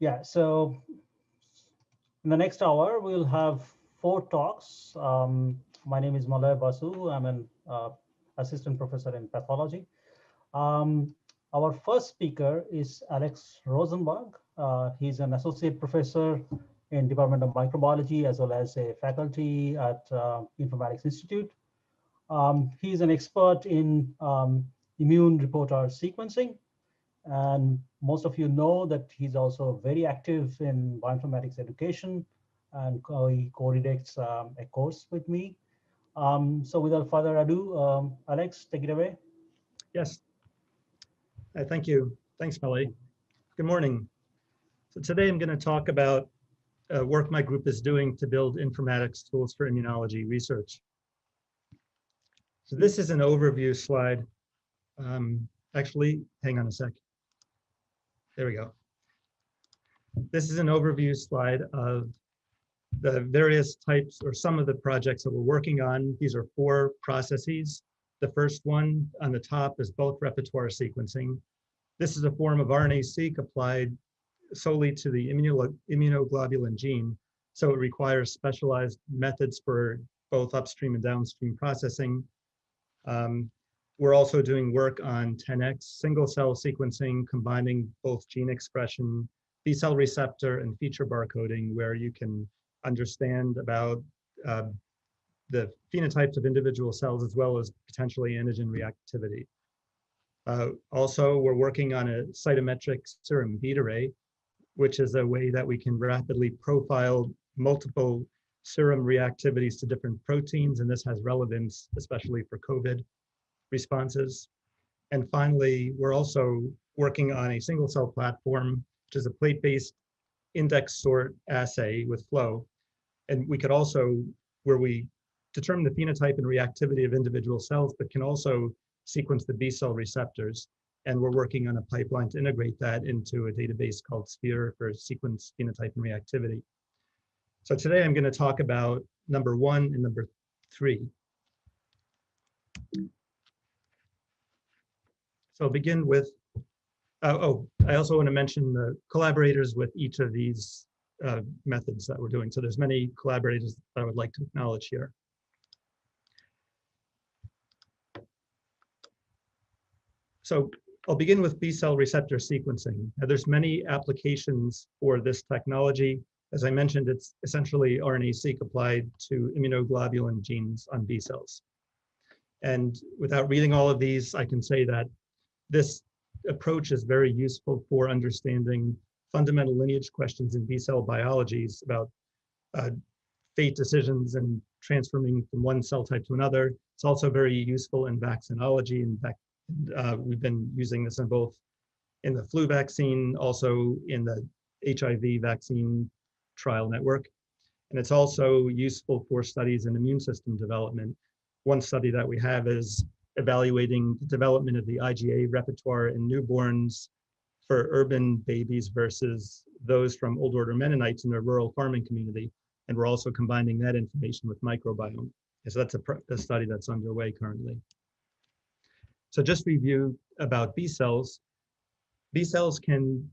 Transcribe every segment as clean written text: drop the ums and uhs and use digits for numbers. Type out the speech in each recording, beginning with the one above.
Yeah, so in the next hour, we'll have 4 talks. My name is Malay Basu. I'm an assistant professor in pathology. Our first speaker is Alex Rosenberg. He's an associate professor in Department of Microbiology as well as a faculty at Informatics Institute. He's an expert in immune reporter sequencing. And most of you know that he's also very active in bioinformatics education, and he coordinates a course with me. So without further ado, Alex, take it away. Yes. Thank you. Thanks, Malay. Good morning. So today I'm going to talk about work my group is doing to build informatics tools for immunology research. So this is an overview slide. Actually, hang on a sec. There we go. This is an overview slide of the various types or some of the projects that we're working on. These are 4 processes. The first one on the top is bulk repertoire sequencing. This is a form of RNA-seq applied solely to the immunoglobulin gene. So it requires specialized methods for both upstream and downstream processing. We're also doing work on 10x single cell sequencing, combining both gene expression, B-cell receptor, and feature barcoding, where you can understand about the phenotypes of individual cells as well as potentially antigen reactivity. Also, we're working on a cytometric serum bead array, which is a way that we can rapidly profile multiple serum reactivities to different proteins, and this has relevance, especially for COVID responses. And finally, we're also working on a single cell platform, which is a plate-based index sort assay with flow. And we could also, where we determine the phenotype and reactivity of individual cells, but can also sequence the B-cell receptors. And we're working on a pipeline to integrate that into a database called Sphere for sequence phenotype and reactivity. So today I'm going to talk about number 1 and number 3. So I'll begin with, I also want to mention the collaborators with each of these methods that we're doing. So there's many collaborators that I would like to acknowledge here. So I'll begin with B-cell receptor sequencing. Now, there's many applications for this technology. As I mentioned, it's essentially RNA-seq applied to immunoglobulin genes on B cells. And without reading all of these, I can say that this approach is very useful for understanding fundamental lineage questions in B-cell biologies about fate decisions and transforming from one cell type to another. It's also very useful in vaccinology. In fact, we've been using this in both in the flu vaccine, also in the HIV vaccine trial network. And it's also useful for studies in immune system development. One study that we have is evaluating the development of the IgA repertoire in newborns for urban babies versus those from old order Mennonites in a rural farming community. And we're also combining that information with microbiome. So that's a study that's underway currently. So just review about B cells. B cells can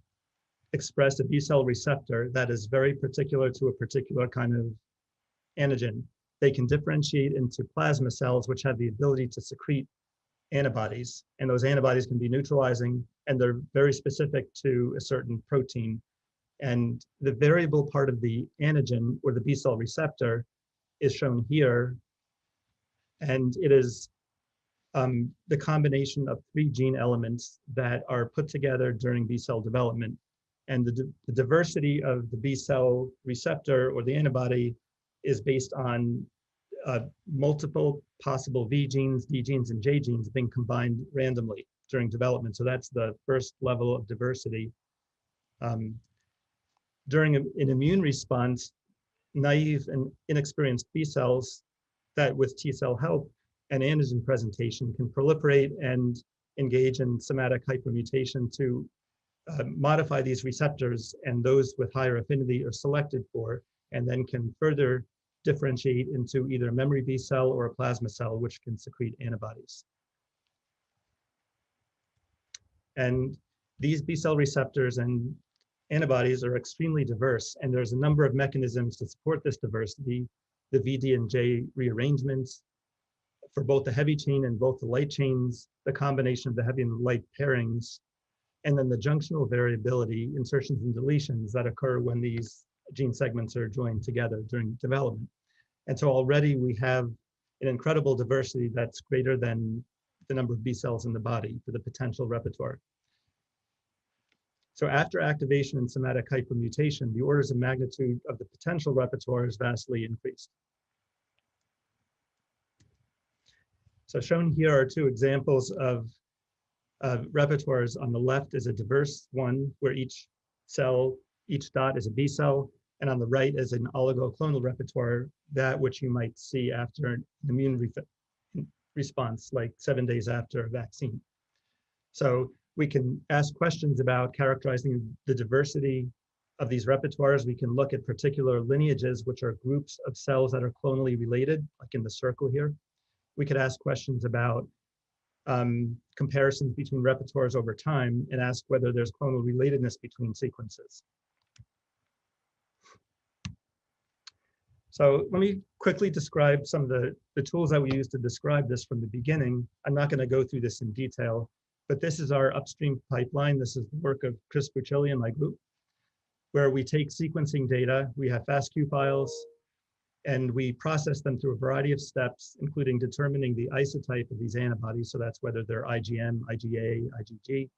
express a B cell receptor that is very particular to a particular kind of antigen. They can differentiate into plasma cells, which have the ability to secrete antibodies. And those antibodies can be neutralizing, and they're very specific to a certain protein. And the variable part of the antigen, or the B cell receptor, is shown here. And it is the combination of 3 gene elements that are put together during B cell development. And the diversity of the B cell receptor or the antibody is based on multiple possible V genes, D genes, and J genes being combined randomly during development. So that's the first level of diversity. During an immune response, naive and inexperienced B cells that with T cell help and antigen presentation can proliferate and engage in somatic hypermutation to modify these receptors, and those with higher affinity are selected for, and then can further differentiate into either a memory B cell or a plasma cell, which can secrete antibodies. And these B cell receptors and antibodies are extremely diverse, and there's a number of mechanisms to support this diversity. The VD and J rearrangements for both the heavy chain and both the light chains, the combination of the heavy and the light pairings, and then the junctional variability, insertions and deletions that occur when these gene segments are joined together during development. And so already we have an incredible diversity that's greater than the number of B cells in the body for the potential repertoire. So after activation and somatic hypermutation, the orders of magnitude of the potential repertoire is vastly increased. So shown here are two examples of repertoires. On the left is a diverse one where each cell, each dot is a B cell, and on the right is an oligoclonal repertoire, that which you might see after an immune response, like 7 days after a vaccine. So we can ask questions about characterizing the diversity of these repertoires. We can look at particular lineages, which are groups of cells that are clonally related, like in the circle here. We could ask questions about comparisons between repertoires over time and ask whether there's clonal relatedness between sequences. So let me quickly describe some of the tools that we use to describe this from the beginning. I'm not going to go through this in detail, but this is our upstream pipeline. This is the work of Chris Bucilli and my group, where we take sequencing data, we have FASTQ files, and we process them through a variety of steps, including determining the isotype of these antibodies. So that's whether they're IgM, IgA, IgG.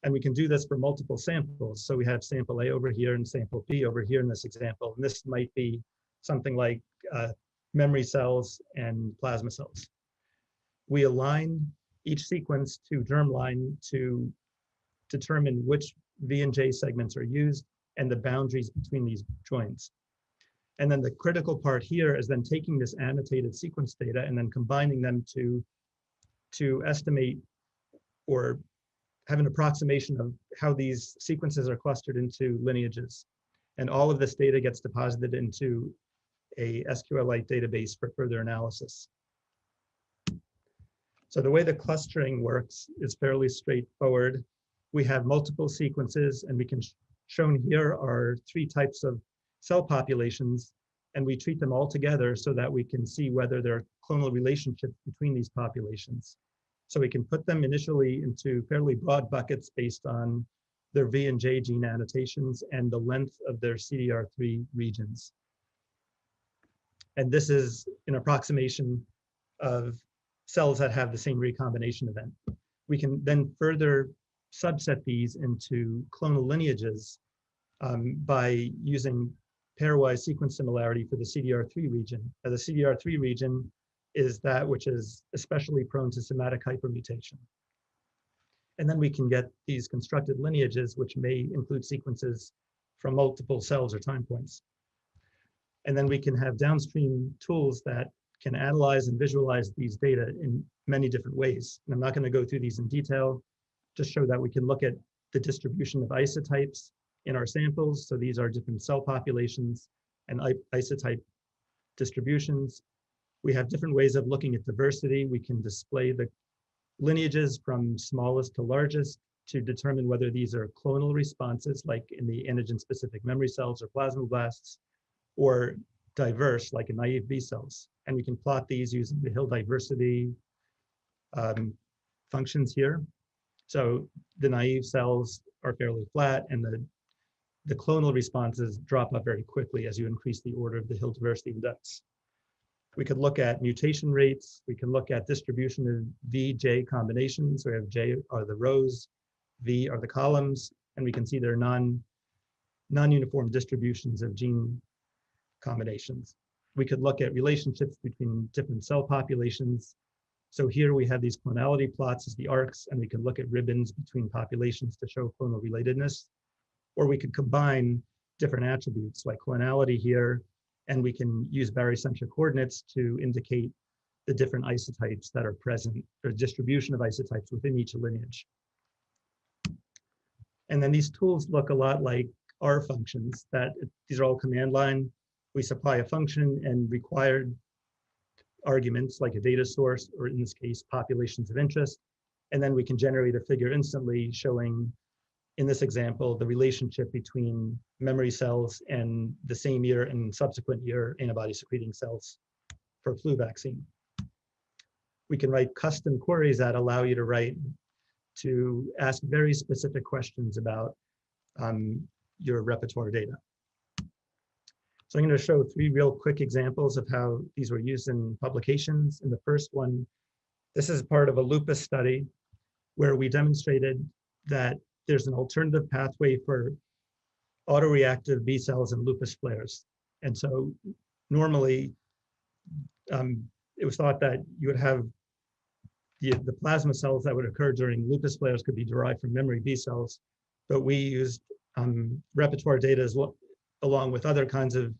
And we can do this for multiple samples. So we have sample A over here and sample B over here in this example. And this might be something like memory cells and plasma cells. We align each sequence to germline to determine which V and J segments are used and the boundaries between these joins. And then the critical part here is then taking this annotated sequence data and then combining them to estimate or have an approximation of how these sequences are clustered into lineages. And all of this data gets deposited into a SQLite database for further analysis. So the way the clustering works is fairly straightforward. We have multiple sequences, and we can shown here are 3 types of cell populations, and we treat them all together so that we can see whether there are clonal relationships between these populations. So we can put them initially into fairly broad buckets based on their V and J gene annotations and the length of their CDR3 regions. And this is an approximation of cells that have the same recombination event. We can then further subset these into clonal lineages by using pairwise sequence similarity for the CDR3 region. Now, the CDR3 region is that which is especially prone to somatic hypermutation. And then we can get these constructed lineages, which may include sequences from multiple cells or time points. And then we can have downstream tools that can analyze and visualize these data in many different ways. And I'm not going to go through these in detail, just show that we can look at the distribution of isotypes in our samples. So these are different cell populations and isotype distributions. We have different ways of looking at diversity. We can display the lineages from smallest to largest to determine whether these are clonal responses, like in the antigen-specific memory cells or plasmablasts, or diverse, like in naive B cells. And we can plot these using the Hill diversity functions here. So the naive cells are fairly flat, and the clonal responses drop up very quickly as you increase the order of the Hill diversity index. We could look at mutation rates. We can look at distribution of V-J combinations. So we have J are the rows, V are the columns, and we can see there are non-uniform distributions of gene combinations. We could look at relationships between different cell populations. So here we have these clonality plots as the arcs, and we can look at ribbons between populations to show clonal relatedness. Or we could combine different attributes like clonality here, and we can use barycentric coordinates to indicate the different isotypes that are present, or distribution of isotypes within each lineage. And then these tools look a lot like R functions. These are all command line. We supply a function and required arguments like a data source, or in this case, populations of interest. And then we can generate a figure instantly showing in this example, the relationship between memory cells and the same year and subsequent year antibody secreting cells for flu vaccine. We can write custom queries that allow you to ask very specific questions about your repertoire data. So I'm going to show 3 real quick examples of how these were used in publications. In the first one, this is part of a lupus study where we demonstrated that there's an alternative pathway for autoreactive B cells and lupus flares. And so normally it was thought that you would have the plasma cells that would occur during lupus flares could be derived from memory B cells, but we used repertoire data as well, along with other kinds of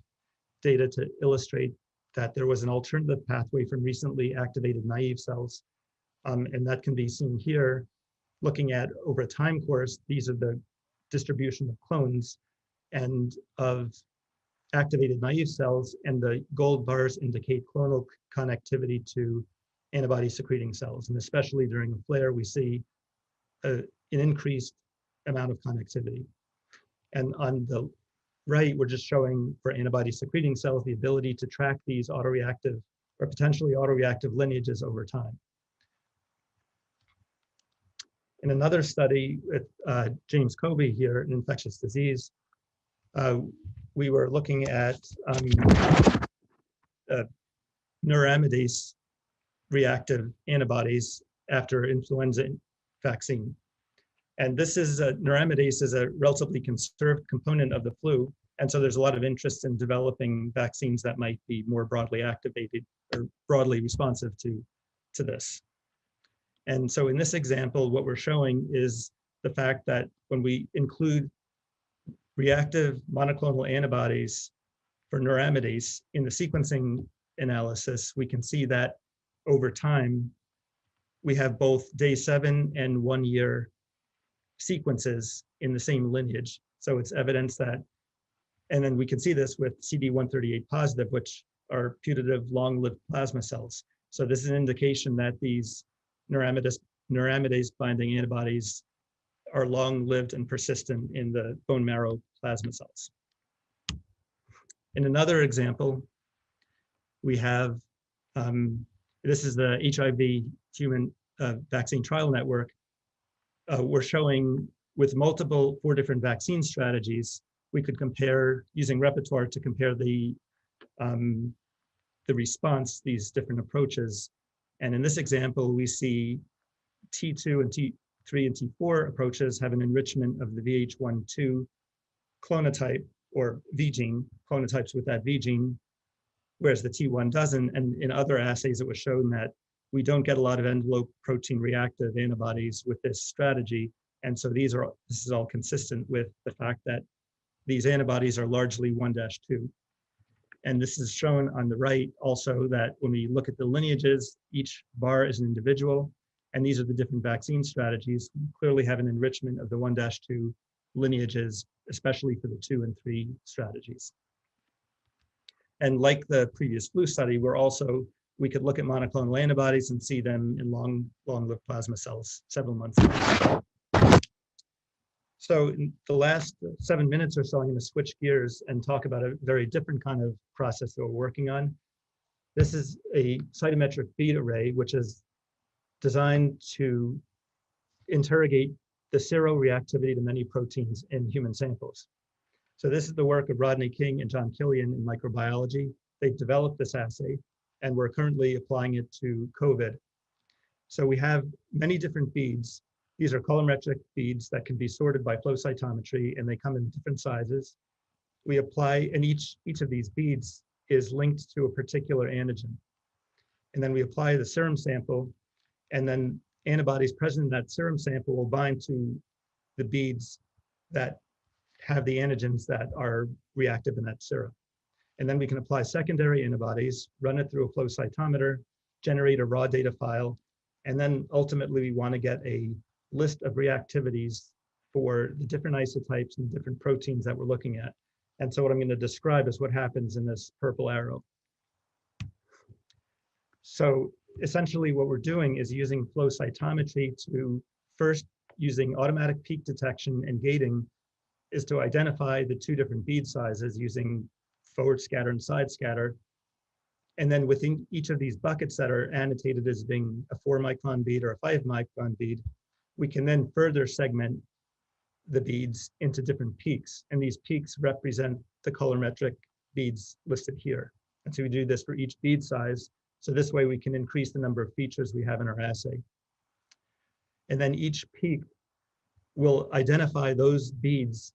data to illustrate that there was an alternative pathway from recently activated naive cells. And that can be seen here, looking at over a time course, these are the distribution of clones and of activated naive cells, and the gold bars indicate clonal connectivity to antibody secreting cells. And especially during a flare, we see an increased amount of connectivity. And on the right, we're just showing for antibody secreting cells the ability to track these autoreactive or potentially autoreactive lineages over time. In another study with James Kobe here in infectious disease, we were looking at neuroamidase reactive antibodies after influenza vaccine. And this is neuroamidase is a relatively conserved component of the flu. And so there's a lot of interest in developing vaccines that might be more broadly activated or broadly responsive to this. And so in this example, what we're showing is the fact that when we include reactive monoclonal antibodies for neuroamidase in the sequencing analysis, we can see that over time, we have both day 7 and 1 year sequences in the same lineage. So it's evidence that, and then we can see this with CD138 positive, which are putative long-lived plasma cells. So this is an indication that these neuroamidase binding antibodies are long-lived and persistent in the bone marrow plasma cells. In another example, we have, this is the HIV human vaccine trial network. We're showing with 4 different vaccine strategies, we could compare, using repertoire to compare the response, these different approaches. And in this example, we see T2 and T3 and T4 approaches have an enrichment of the VH1/2 clonotype or V gene, clonotypes with that V gene, whereas the T1 doesn't. And in other assays, it was shown that we don't get a lot of envelope protein reactive antibodies with this strategy. And so this is all consistent with the fact that these antibodies are largely 1-2. And this is shown on the right also that when we look at the lineages, each bar is an individual. And these are the different vaccine strategies. We clearly have an enrichment of the 1-2 lineages, especially for the 2 and 3 strategies. And like the previous flu study, we could look at monoclonal antibodies and see them in long-lived plasma cells several months later. So in the last 7 minutes or so, I'm going to switch gears and talk about a very different kind of process that we're working on. This is a cytometric bead array, which is designed to interrogate the seroreactivity to many proteins in human samples. So this is the work of Rodney King and John Killian in microbiology. They've developed this assay, and we're currently applying it to COVID. So we have many different beads. These are colorimetric beads that can be sorted by flow cytometry, and they come in different sizes. We apply, and each of these beads is linked to a particular antigen. And then we apply the serum sample, and then antibodies present in that serum sample will bind to the beads that have the antigens that are reactive in that serum. And then we can apply secondary antibodies, run it through a flow cytometer, generate a raw data file, and then ultimately we want to get a list of reactivities for the different isotypes and different proteins that we're looking at. And so what I'm going to describe is what happens in this purple arrow. So essentially what we're doing is using flow cytometry to first using automatic peak detection and gating is to identify the two different bead sizes using forward scatter and side scatter. And then within each of these buckets that are annotated as being a 4-micron bead or a 5-micron bead, we can then further segment the beads into different peaks. And these peaks represent the colorimetric beads listed here. And so we do this for each bead size. So this way we can increase the number of features we have in our assay. And then each peak will identify those beads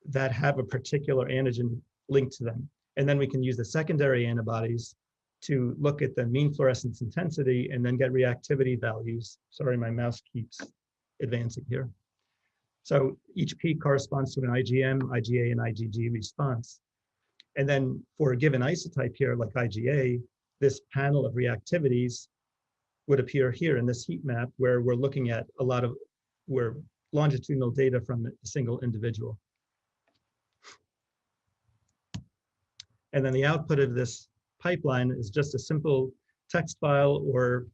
that have a particular antigen linked to them. And then we can use the secondary antibodies to look at the mean fluorescence intensity and then get reactivity values. Sorry, my mouse keeps advancing here. So each peak corresponds to an IgM, IgA, and IgG response. And then for a given isotype here, like IgA, this panel of reactivities would appear here in this heat map where we're looking at a lot of longitudinal data from a single individual. And then the output of this pipeline is just a simple text file, or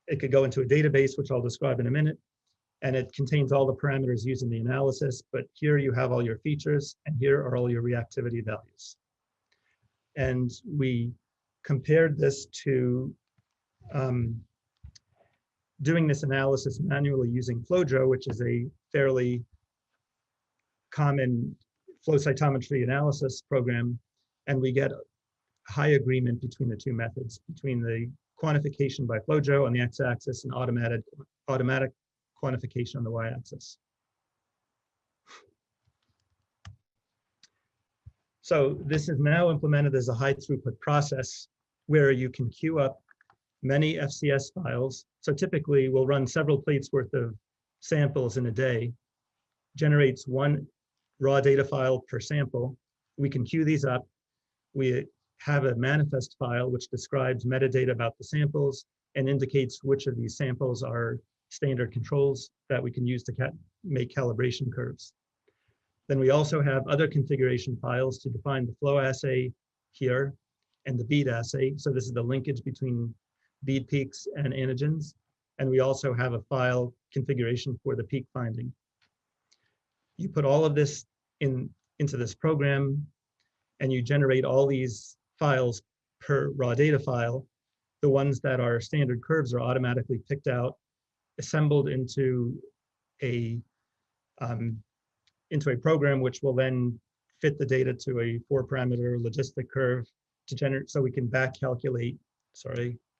it could go into a database, which I'll describe in a minute. And it contains all the parameters used in the analysis, but here you have all your features, and here are all your reactivity values. And we compared this to doing this analysis manually using FlowJo, which is a fairly common flow cytometry analysis program. And we get high agreement between the two methods, between the quantification by FlowJo on the x-axis and automatic quantification on the y-axis. So this is now implemented as a high throughput process where you can queue up many FCS files. So typically we'll run several plates worth of samples in a day, generates one raw data file per sample. We can queue these up. We have a manifest file which describes metadata about the samples and indicates which of these samples are standard controls that we can use to make calibration curves. Then we also have other configuration files to define the flow assay here and the bead assay. So this is the linkage between bead peaks and antigens. And we also have a file configuration for the peak finding. You put all of this into this program and you generate all these files per raw data file. The ones that are standard curves are automatically picked out, assembled into a program which will then fit the data to a 4-parameter logistic curve to generate, so we can back calculate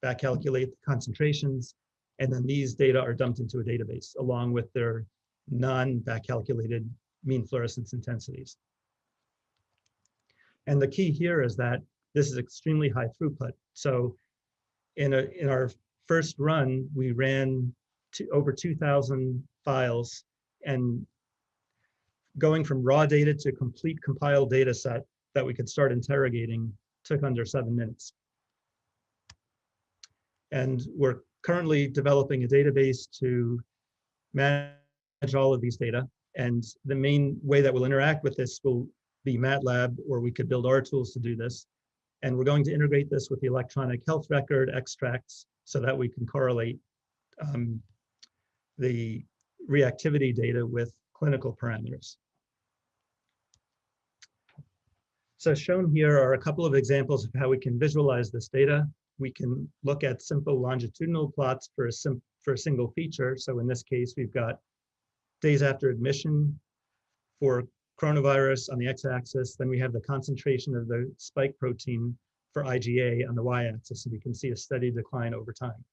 the concentrations, and then these data are dumped into a database along with their non-back calculated mean fluorescence intensities. And the key here is that this is extremely high throughput. So in our first run, we ran over 2,000 files, and going from raw data to complete compiled data set that we could start interrogating took under 7 minutes. And we're currently developing a database to manage all of these data. And the main way that we'll interact with this will be MATLAB, or we could build our tools to do this. And we're going to integrate this with the electronic health record extracts so that we can correlate the reactivity data with clinical parameters. So shown here are a couple of examples of how we can visualize this data. We can look at simple longitudinal plots for a single feature. So in this case, we've got days after admission for coronavirus on the x-axis. Then we have the concentration of the spike protein for IgA on the y-axis, and we can see a steady decline over time.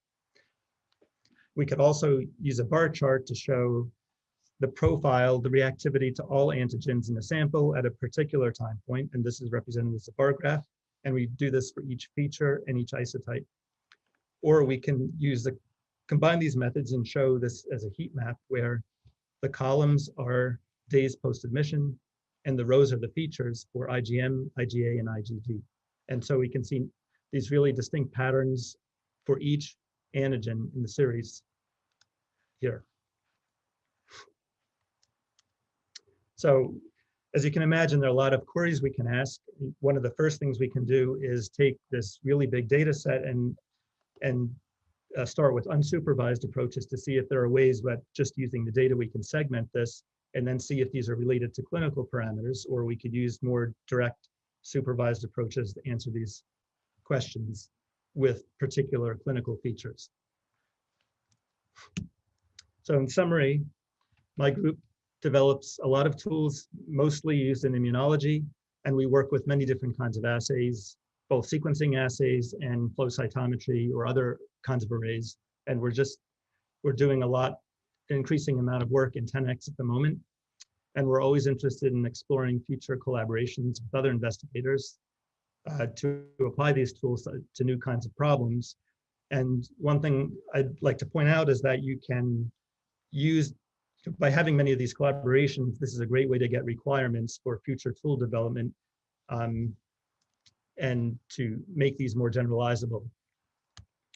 We could also use a bar chart to show the profile, the reactivity to all antigens in the sample at a particular time point, and this is represented as a bar graph, and we do this for each feature and each isotype. Or we can combine these methods and show this as a heat map where the columns are days post-admission and the rows are the features for IgM, IgA, and IgG. And so we can see these really distinct patterns for each antigen in the series here. So as you can imagine, there are a lot of queries we can ask. One of the first things we can do is take this really big data set and start with unsupervised approaches to see if there are ways that just using the data we can segment this and then see if these are related to clinical parameters, or we could use more direct supervised approaches to answer these questions with particular clinical features. So in summary, my group develops a lot of tools mostly used in immunology, and we work with many different kinds of assays, both sequencing assays and flow cytometry or other kinds of arrays. And we're doing a lot, increasing amount of work in 10x at the moment. And we're always interested in exploring future collaborations with other investigators to apply these tools to new kinds of problems. And one thing I'd like to point out is that you can use, by having many of these collaborations, this is a great way to get requirements for future tool development and to make these more generalizable.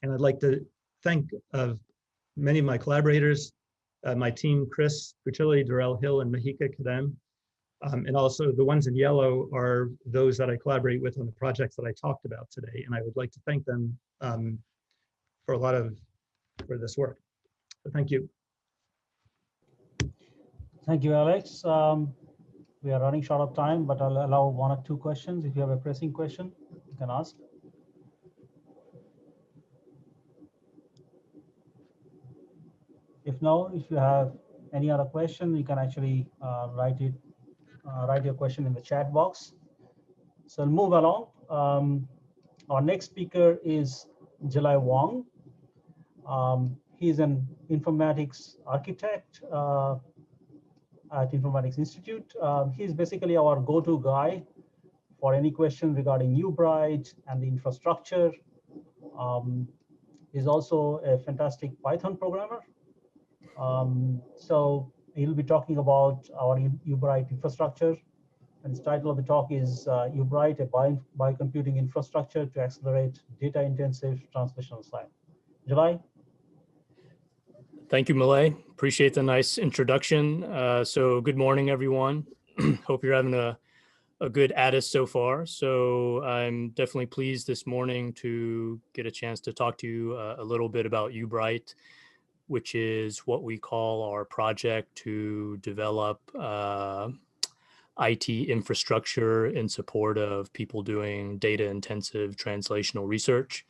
And I'd like to thank many of my collaborators, my team, Chris Fucilli, Darrell Hill, and Mahika Kadem. And also the ones in yellow are those that I collaborate with on the projects that I talked about today. And I would like to thank them for this work. So thank you. Thank you, Alex. We are running short of time, but I'll allow 1 or 2 questions. If you have a pressing question, you can ask. If no, if you have any other question, you can actually write your question in the chat box. So I'll move along. Our next speaker is Jelai Wang. He's an informatics architect at Informatics Institute. He's basically our go-to guy for any question regarding U-BRITE and the infrastructure. He's also a fantastic Python programmer. So he'll be talking about our U-BRITE infrastructure. And the title of the talk is U-BRITE, a biocomputing infrastructure to accelerate data-intensive translational science. Jelai? Thank you, Malay. Appreciate the nice introduction. So good morning, everyone. Hope you're having a good ATTIS so far. So I'm definitely pleased this morning to get a chance to talk to you a little bit about U-BRITE, which is what we call our project to develop IT infrastructure in support of people doing data-intensive translational research.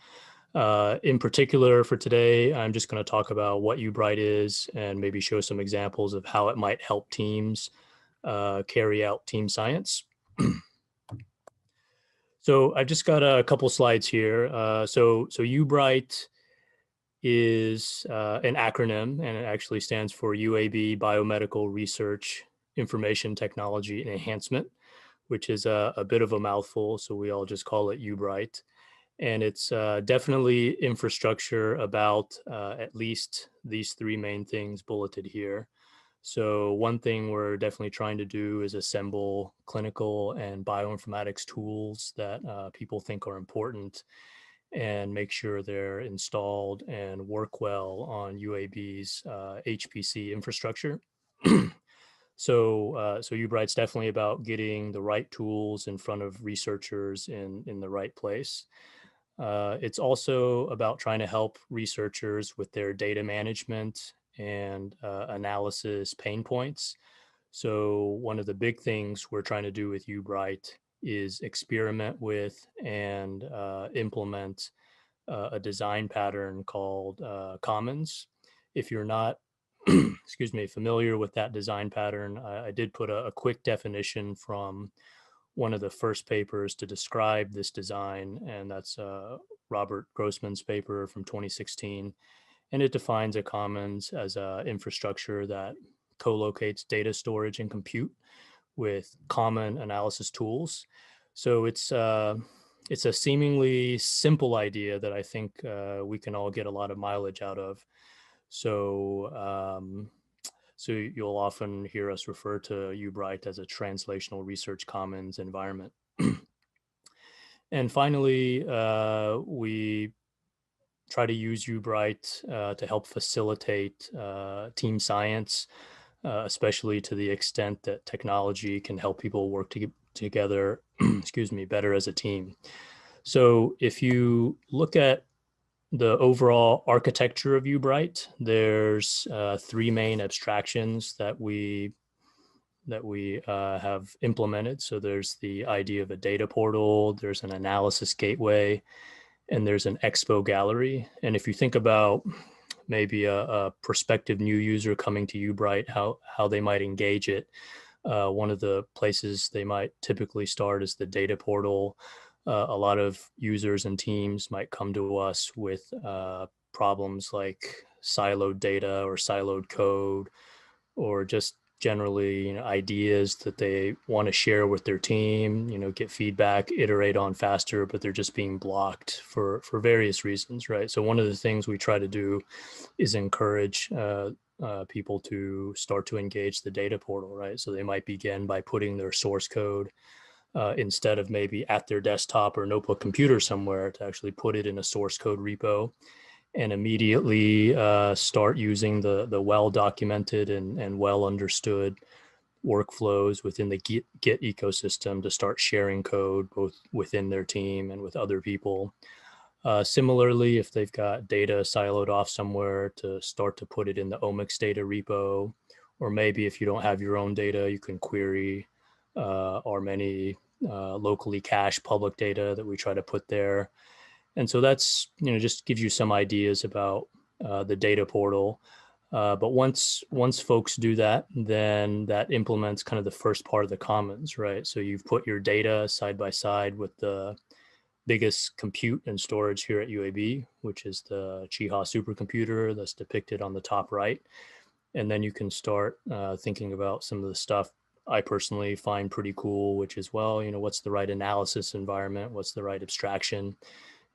In particular for today, I'm just going to talk about what U-BRITE is and maybe show some examples of how it might help teams carry out team science. So I've just got a couple slides here. So U-BRITE is an acronym, and it actually stands for UAB, Biomedical Research Information Technology and Enhancement, which is a bit of a mouthful, so we all just call it U-BRITE. And it's definitely infrastructure about at least these 3 main things bulleted here. So one thing we're definitely trying to do is assemble clinical and bioinformatics tools that people think are important and make sure they're installed and work well on UAB's HPC infrastructure. So U-BRITE's definitely about getting the right tools in front of researchers in the right place. It's also about trying to help researchers with their data management and analysis pain points. So one of the big things we're trying to do with U-BRITE is experiment with and implement a design pattern called Commons. If you're not excuse me, familiar with that design pattern, I did put a quick definition from one of the first papers to describe this design, and that's Robert Grossman's paper from 2016. And it defines a commons as an infrastructure that co-locates data storage and compute with common analysis tools. So it's a seemingly simple idea that I think we can all get a lot of mileage out of. So you'll often hear us refer to U-BRITE as a translational research commons environment. And finally, we try to use U-BRITE to help facilitate team science, especially to the extent that technology can help people work together, excuse me, better as a team. So if you look at the overall architecture of U-BRITE, there's 3 main abstractions that we have implemented. So there's the idea of a data portal, there's an analysis gateway, and there's an expo gallery. And if you think about maybe a prospective new user coming to U-BRITE, how they might engage it, one of the places they might typically start is the data portal. A lot of users and teams might come to us with problems like siloed data or siloed code, or just generally, ideas that they want to share with their team, get feedback, iterate on faster, but they're just being blocked for various reasons, right? So one of the things we try to do is encourage people to start to engage the data portal, right? So they might begin by putting their source code instead of maybe at their desktop or notebook computer somewhere, to actually put it in a source code repo and immediately start using the well-documented and well-understood workflows within the Git ecosystem to start sharing code both within their team and with other people. Similarly, if they've got data siloed off somewhere, to start to put it in the omics data repo, or maybe if you don't have your own data, you can query our many locally cached public data that we try to put there. And so that's, just gives you some ideas about the data portal. But once folks do that, then that implements kind of the first part of the commons, right? So you've put your data side by side with the biggest compute and storage here at UAB, which is the Chiha supercomputer that's depicted on the top right. And then you can start thinking about some of the stuff I personally find pretty cool, which is, well, what's the right analysis environment? What's the right abstraction?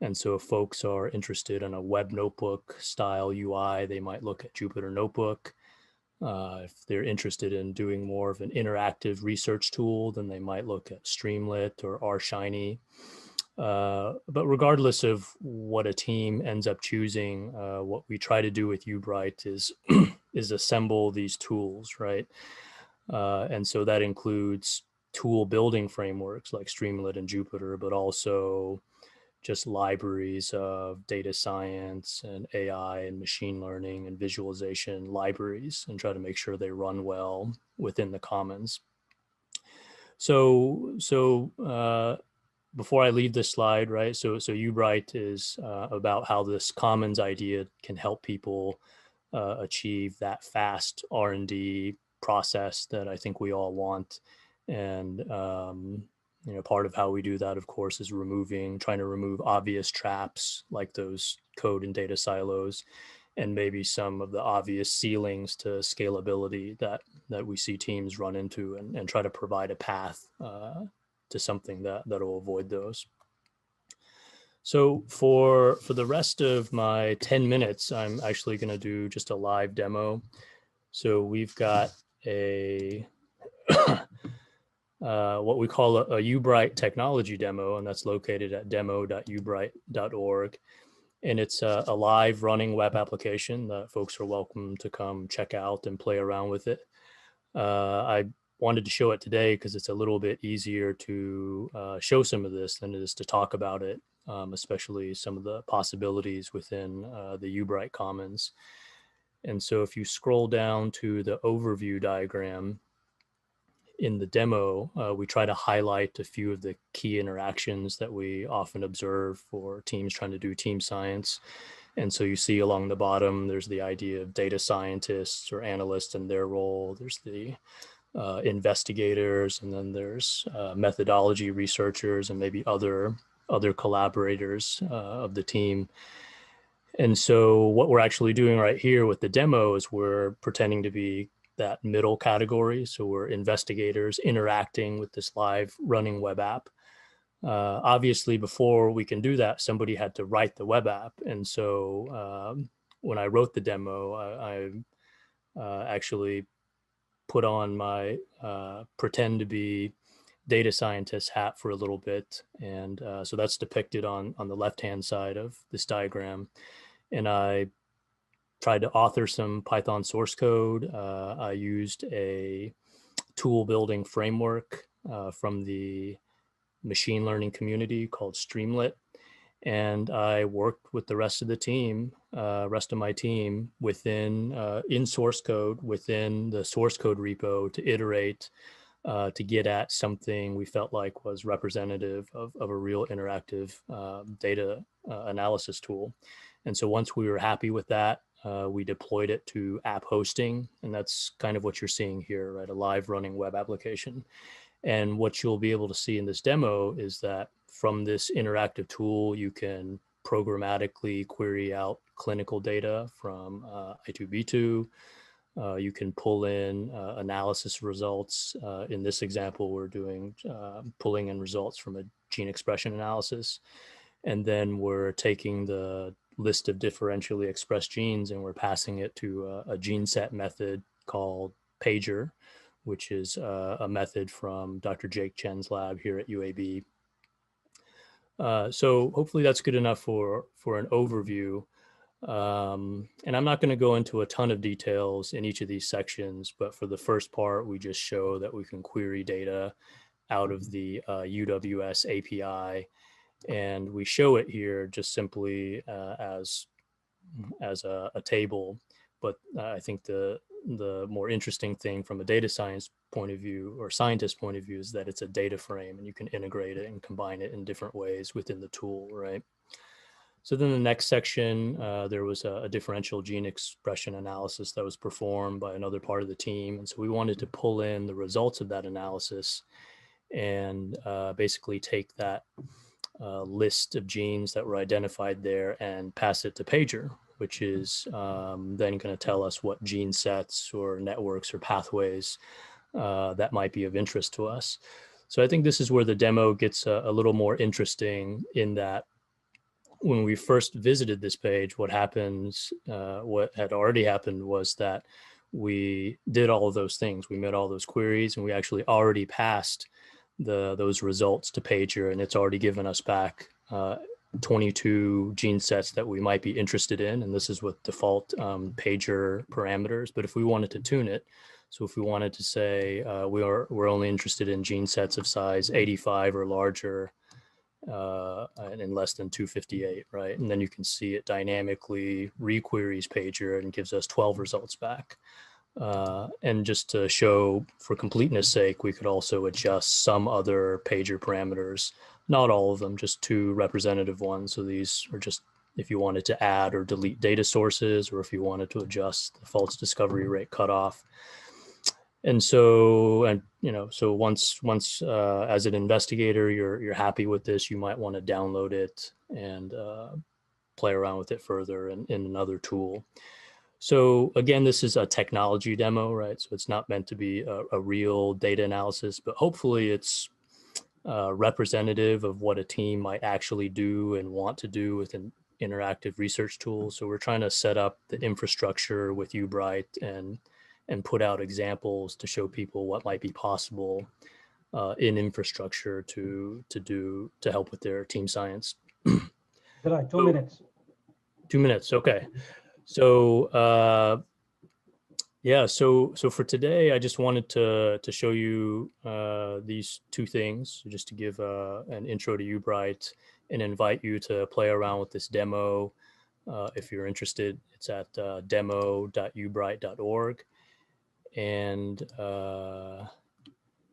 And so if folks are interested in a web notebook style UI, they might look at Jupyter Notebook. If they're interested in doing more of an interactive research tool, then they might look at Streamlit or RShiny. But regardless of what a team ends up choosing, what we try to do with U-BRITE is, is assemble these tools, right? And so that includes tool building frameworks like Streamlit and Jupyter, but also just libraries of data science and AI and machine learning and visualization libraries, and try to make sure they run well within the commons. So before I leave this slide, right? So U-BRITE is about how this commons idea can help people achieve that fast R&D process that I think we all want. And part of how we do that, of course, is trying to remove obvious traps like those code and data silos, and maybe some of the obvious ceilings to scalability that we see teams run into, and try to provide a path to something that will avoid those. So for the rest of my 10 minutes, I'm actually going to do just a live demo. So we've got a what we call a U-BRITE technology demo, and that's located at demo.ubrite.org. And it's a live running web application that folks are welcome to come check out and play around with it. I wanted to show it today because it's a little bit easier to show some of this than it is to talk about it, especially some of the possibilities within the U-BRITE Commons. And so if you scroll down to the overview diagram in the demo, we try to highlight a few of the key interactions that we often observe for teams trying to do team science. And so you see along the bottom, there's the idea of data scientists or analysts and their role. There's the investigators, and then there's methodology researchers and maybe other collaborators of the team. And so what we're actually doing right here with the demo is we're pretending to be that middle category. So we're investigators interacting with this live running web app. Obviously, before we can do that, somebody had to write the web app. And so when I wrote the demo, I actually put on my pretend to be data scientist hat for a little bit. And so that's depicted on the left-hand side of this diagram. And I tried to author some Python source code. I used a tool building framework from the machine learning community called Streamlit. And I worked with the rest of the team, rest of my team within, in source code, within the source code repo to iterate, to get at something we felt like was representative of a real interactive data analysis tool. And so once we were happy with that, we deployed it to app hosting. And that's kind of what you're seeing here, right? A live running web application. And what you'll be able to see in this demo is that from this interactive tool, you can programmatically query out clinical data from I2B2. You can pull in analysis results. In this example, we're doing pulling in results from a gene expression analysis. And then we're taking the list of differentially expressed genes and we're passing it to a gene set method called Pager, which is a method from Dr. Jake Chen's lab here at UAB. So hopefully that's good enough for an overview. And I'm not going to go into a ton of details in each of these sections, but for the first part, we just show that we can query data out of the UWS API. And we show it here just simply as a table. But I think the more interesting thing from a data science point of view or scientist point of view is that it's a data frame and you can integrate it and combine it in different ways within the tool, right? So then the next section, there was a differential gene expression analysis that was performed by another part of the team. And so we wanted to pull in the results of that analysis and basically take that list of genes that were identified there and pass it to Pager, which is then going to tell us what gene sets or networks or pathways that might be of interest to us. So I think this is where the demo gets a little more interesting in that when we first visited this page, what had already happened was that we did all of those things. We made all those queries and we actually already passed those results to Pager, and it's already given us back 22 gene sets that we might be interested in. And this is with default Pager parameters. But if we wanted to tune it, so if we wanted to say we're only interested in gene sets of size 85 or larger, and in less than 258, right? And then you can see it dynamically requeries Pager and gives us 12 results back. And just to show for completeness sake, we could also adjust some other Pager parameters, not all of them, just 2 representative ones. So these are just if you wanted to add or delete data sources, or if you wanted to adjust the false discovery rate cutoff. And so, so once as an investigator, you're happy with this, you might want to download it and play around with it further in another tool. So again, this is a technology demo, right? So it's not meant to be a real data analysis, but hopefully it's representative of what a team might actually do and want to do with an interactive research tool. So we're trying to set up the infrastructure with U-BRITE and put out examples to show people what might be possible in infrastructure to help with their team science. Jelai, 2 minutes. 2 minutes, okay. So yeah, so for today, I just wanted to show you these 2 things, just to give an intro to U-BRITE and invite you to play around with this demo. If you're interested, it's at demo.ubrite.org. And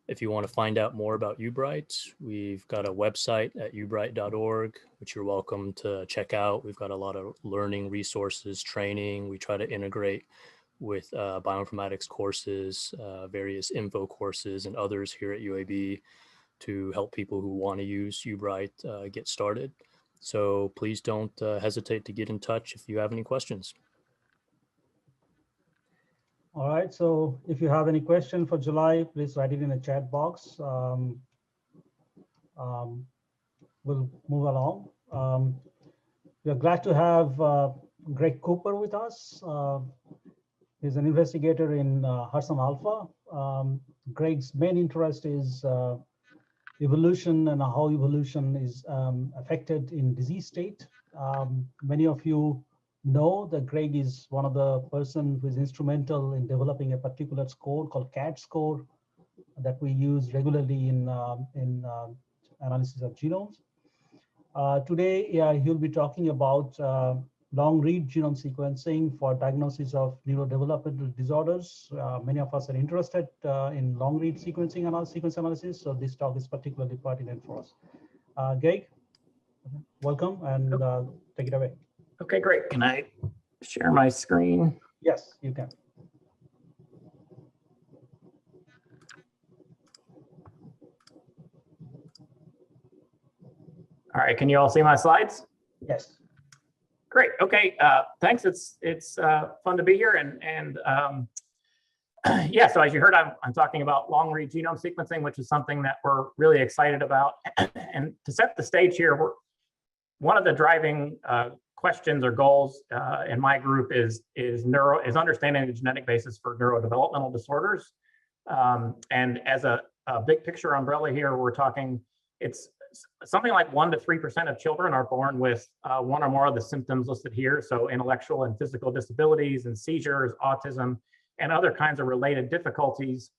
if you want to find out more about U-BRITE, we've got a website at ubrite.org, which you're welcome to check out. We've got a lot of learning resources, training. We try to integrate with bioinformatics courses, various info courses, and others here at UAB to help people who want to use U-BRITE get started. So please don't hesitate to get in touch if you have any questions. All right, so if you have any question for Jelai, please write it in the chat box. We'll move along. We are glad to have Greg Cooper with us. He's an investigator in HudsonAlpha. Greg's main interest is evolution and how evolution is affected in disease state. Many of you know that Greg is one of the person who is instrumental in developing a particular score called CAD score that we use regularly in analysis of genomes. Today, he'll be talking about long-read genome sequencing for diagnosis of neurodevelopmental disorders. Many of us are interested in long-read sequencing sequence analysis, so this talk is particularly pertinent for us. Greg, welcome, and take it away. Okay, great. Can I share my screen? Yes, you can. All right, can you all see my slides? Yes. Great. Okay. Thanks. It's fun to be here, and yeah. So as you heard, I'm talking about long-read genome sequencing, which is something that we're really excited about. And to set the stage here, one of the driving questions or goals in my group is understanding the genetic basis for neurodevelopmental disorders. And as a big picture umbrella here, we're talking it's something like 1 to 3% of children are born with one or more of the symptoms listed here. So intellectual and physical disabilities and seizures, autism, and other kinds of related difficulties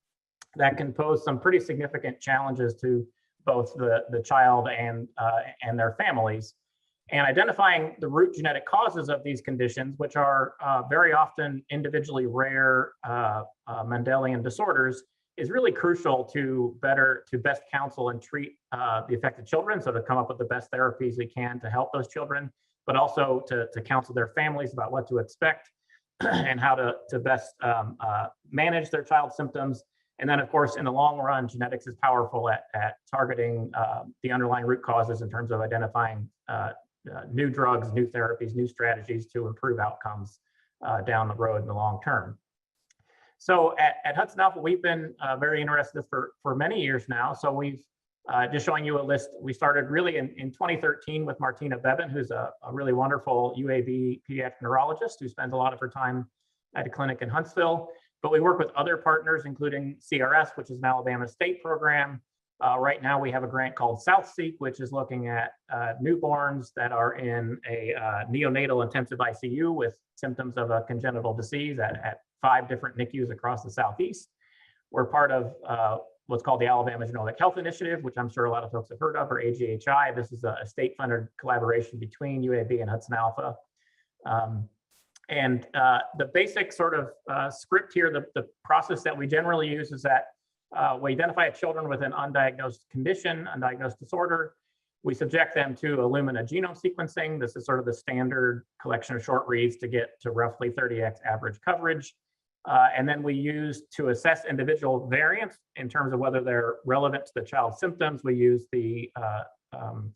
that can pose some pretty significant challenges to both the child and their families. And identifying the root genetic causes of these conditions, which are very often individually rare Mendelian disorders, is really crucial to best counsel and treat the affected children, so to come up with the best therapies we can to help those children, but also to counsel their families about what to expect and how to best manage their child's symptoms. And then, of course, in the long run, genetics is powerful at targeting the underlying root causes in terms of identifying new drugs, new therapies, new strategies to improve outcomes down the road in the long term. So at HudsonAlpha, we've been very interested for many years now. So we've just showing you a list. We started really in 2013 with Martina Bevan, who's a really wonderful UAB pediatric neurologist who spends a lot of her time at a clinic in Huntsville. But we work with other partners, including CRS, which is an Alabama state program. Right now, we have a grant called SouthSeq, which is looking at newborns that are in a neonatal intensive ICU with symptoms of a congenital disease at 5 different NICUs across the Southeast. We're part of what's called the Alabama Genomic Health Initiative, which I'm sure a lot of folks have heard of, or AGHI. This is a state-funded collaboration between UAB and HudsonAlpha. And the basic sort of script here, the process that we generally use is that we identify children with an undiagnosed condition, undiagnosed disorder. We subject them to Illumina genome sequencing. This is sort of the standard collection of short reads to get to roughly 30x average coverage. And then we use to assess individual variants in terms of whether they're relevant to the child's symptoms. We use the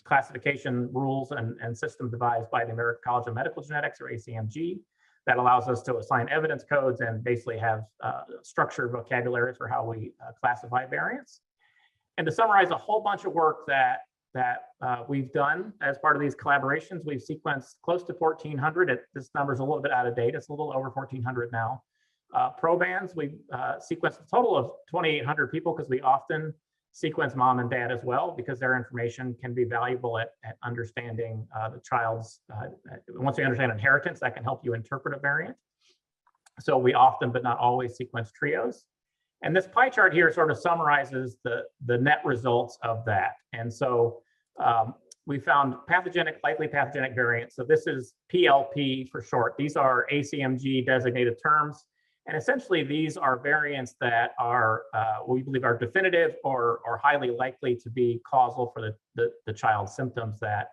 classification rules and system devised by the American College of Medical Genetics, or ACMG, that allows us to assign evidence codes and basically have structured vocabulary for how we classify variants. And to summarize a whole bunch of work that we've done as part of these collaborations, we've sequenced close to 1,400. This number's a little bit out of date. It's a little over 1,400 now. Probands, we've sequenced a total of 2,800 people because we often sequence mom and dad as well, because their information can be valuable at understanding the child's, once we understand inheritance, that can help you interpret a variant. So we often, but not always, sequence trios. And this pie chart here sort of summarizes the net results of that. And so we found likely pathogenic variants. So this is PLP for short. These are ACMG designated terms. And essentially, these are variants that are, we believe, are definitive or highly likely to be causal for the child's symptoms that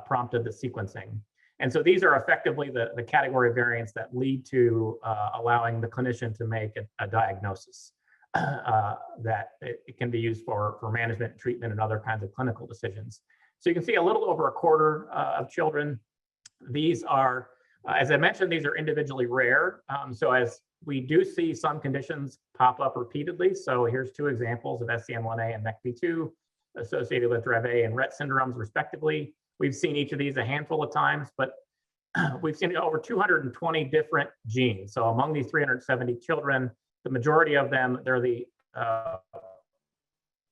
prompted the sequencing. And so these are effectively the category of variants that lead to allowing the clinician to make a diagnosis that it can be used for management, treatment, and other kinds of clinical decisions. So you can see a little over a quarter of children. These are, as I mentioned, these are individually rare. So as we do see some conditions pop up repeatedly. So here's 2 examples of SCN1A and MECP2 associated with Dravet and Rett syndromes, respectively. We've seen each of these a handful of times, but we've seen over 220 different genes. So among these 370 children, the majority of them, they're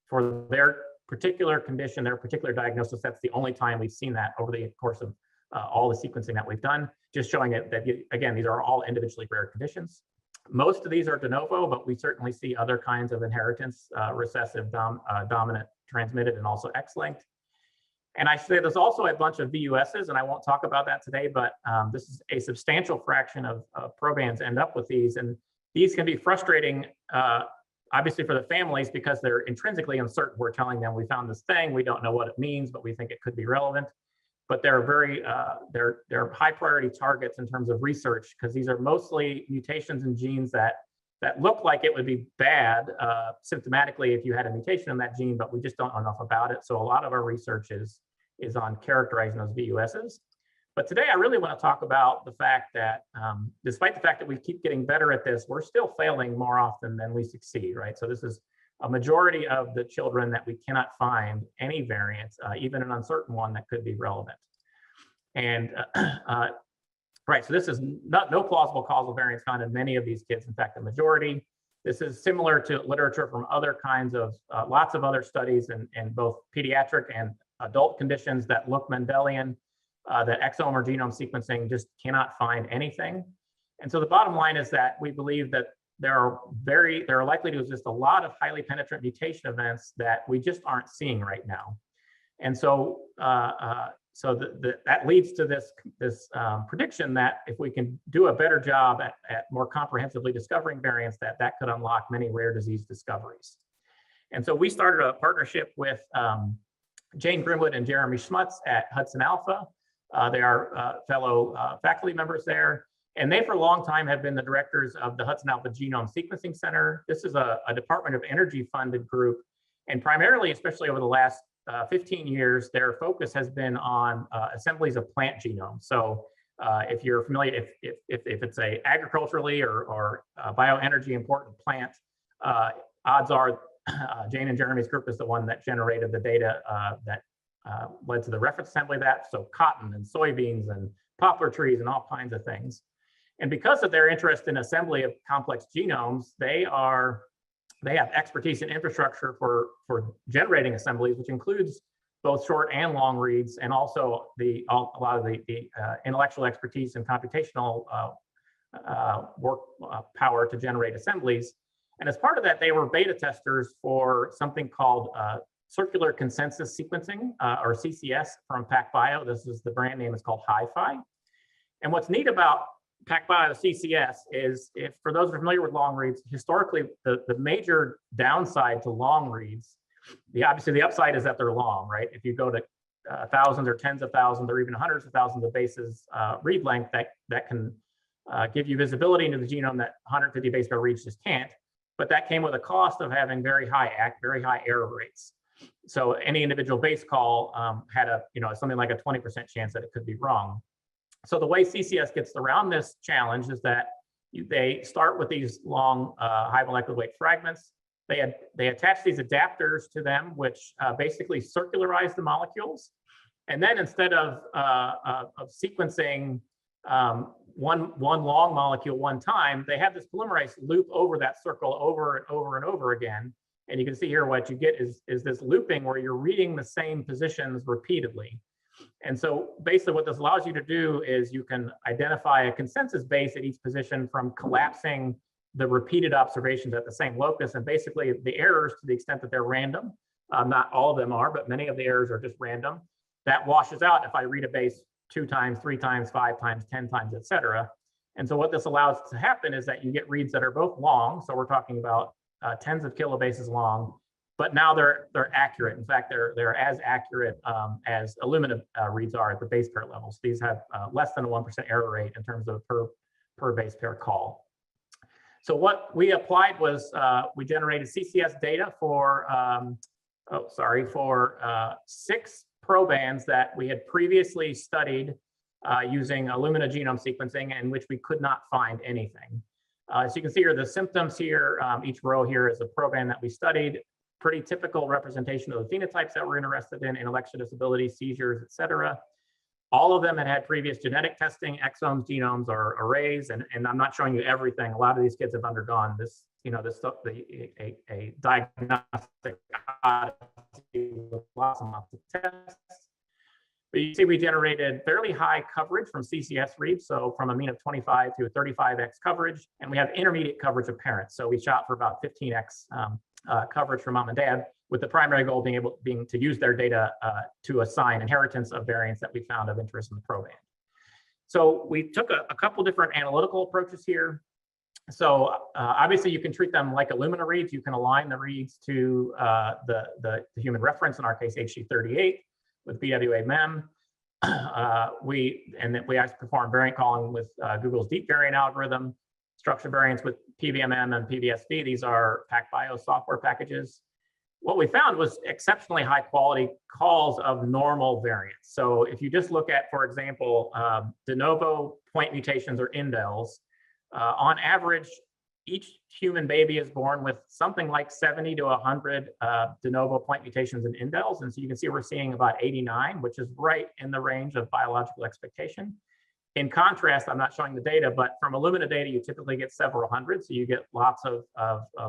for their particular condition, their particular diagnosis, that's the only time we've seen that over the course of all the sequencing that we've done, just showing it that, again, these are all individually rare conditions. Most of these are de novo, but we certainly see other kinds of inheritance, recessive, dominant, transmitted, and also X-linked. And I say there's also a bunch of VUSs, and I won't talk about that today, but this is a substantial fraction of probands end up with these. And these can be frustrating, obviously for the families, because they're intrinsically uncertain. We're telling them we found this thing, we don't know what it means, but we think it could be relevant. But they're very, they're high priority targets in terms of research, because these are mostly mutations in genes that look like it would be bad symptomatically if you had a mutation in that gene, but we just don't know enough about it. So a lot of our research is on characterizing those VUSs. But today I really want to talk about the fact that despite the fact that we keep getting better at this, we're still failing more often than we succeed, right? So this is a majority of the children that we cannot find any variants, even an uncertain one that could be relevant. And right, so this is no plausible causal variants found in many of these kids. In fact, the majority. This is similar to literature from other kinds of, lots of other studies in both pediatric and adult conditions that look Mendelian, that exome or genome sequencing just cannot find anything. And so the bottom line is that we believe that there are likely to exist a lot of highly penetrant mutation events that we just aren't seeing right now. And so that leads to this prediction that if we can do a better job at more comprehensively discovering variants, that could unlock many rare disease discoveries. And so we started a partnership with Jane Grimwood and Jeremy Schmutz at HudsonAlpha. They are fellow faculty members there. And they, for a long time, have been the directors of the HudsonAlpha Genome Sequencing Center. This is a Department of Energy funded group. And primarily, especially over the last 15 years, their focus has been on assemblies of plant genomes. So if you're familiar, if it's a agriculturally or bioenergy important plant, odds are Jane and Jeremy's group is the one that generated the data that led to the reference assembly of that. So cotton and soybeans and poplar trees and all kinds of things. And because of their interest in assembly of complex genomes, they have expertise in infrastructure for generating assemblies, which includes both short and long reads, and also a lot of the intellectual expertise and computational work power to generate assemblies. And as part of that, they were beta testers for something called circular consensus sequencing, or CCS, from PacBio. The brand name is called HiFi. And what's neat about PacBio CCS is, if for those who are familiar with long reads, historically the major downside to long reads, obviously the upside is that they're long, right? If you go to thousands or tens of thousands or even hundreds of thousands of bases read length, that can give you visibility into the genome that 150 base pair reads just can't. But that came with a cost of having very high error rates. So any individual base call had something like a 20% chance that it could be wrong. So the way CCS gets around this challenge is that they start with these long high molecular weight fragments. They attach these adapters to them, which basically circularize the molecules. And then instead of sequencing one long molecule one time, they have this polymerase loop over that circle over and over and over again. And you can see here what you get is this looping where you're reading the same positions repeatedly. And so basically what this allows you to do is you can identify a consensus base at each position from collapsing the repeated observations at the same locus. And basically the errors, to the extent that they're random, not all of them are, but many of the errors are just random, that washes out if I read a base 2 times, 3 times, 5 times, 10 times, et cetera. And so what this allows to happen is that you get reads that are both long. So we're talking about tens of kilobases long, but now they're accurate. In fact, they're as accurate as Illumina reads are at the base pair levels. These have less than a 1% error rate in terms of per base pair call. So what we applied was we generated CCS data for 6 probands that we had previously studied using Illumina genome sequencing, in which we could not find anything. So you can see here the symptoms here. Each row here is a proband that we studied. Pretty typical representation of the phenotypes that we're interested in: intellectual disability, seizures, et cetera. All of them had previous genetic testing, exomes, genomes, or arrays, and I'm not showing you everything. A lot of these kids have undergone this, a diagnostic odyssey with lots and lots of tests. But you see we generated fairly high coverage from CCS reads, so from a mean of 25 to a 35x coverage, and we have intermediate coverage of parents. So we shot for about 15x coverage for mom and dad. with the primary goal being to use their data to assign inheritance of variants that we found of interest in the proband. So we took a couple different analytical approaches here. So obviously you can treat them like Illumina reads. You can align the reads to the human reference, in our case HD38 with BWA-MEM. We actually perform variant calling with Google's deep variant algorithm, structure variants with PVMM and PVSV. These are PacBio software packages. What we found was exceptionally high quality calls of normal variants. So if you just look at, for example, de novo point mutations or indels, on average, each human baby is born with something like 70 to 100 de novo point mutations and indels. And so you can see we're seeing about 89, which is right in the range of biological expectation. In contrast, I'm not showing the data, but from Illumina data, you typically get several hundred. So you get lots of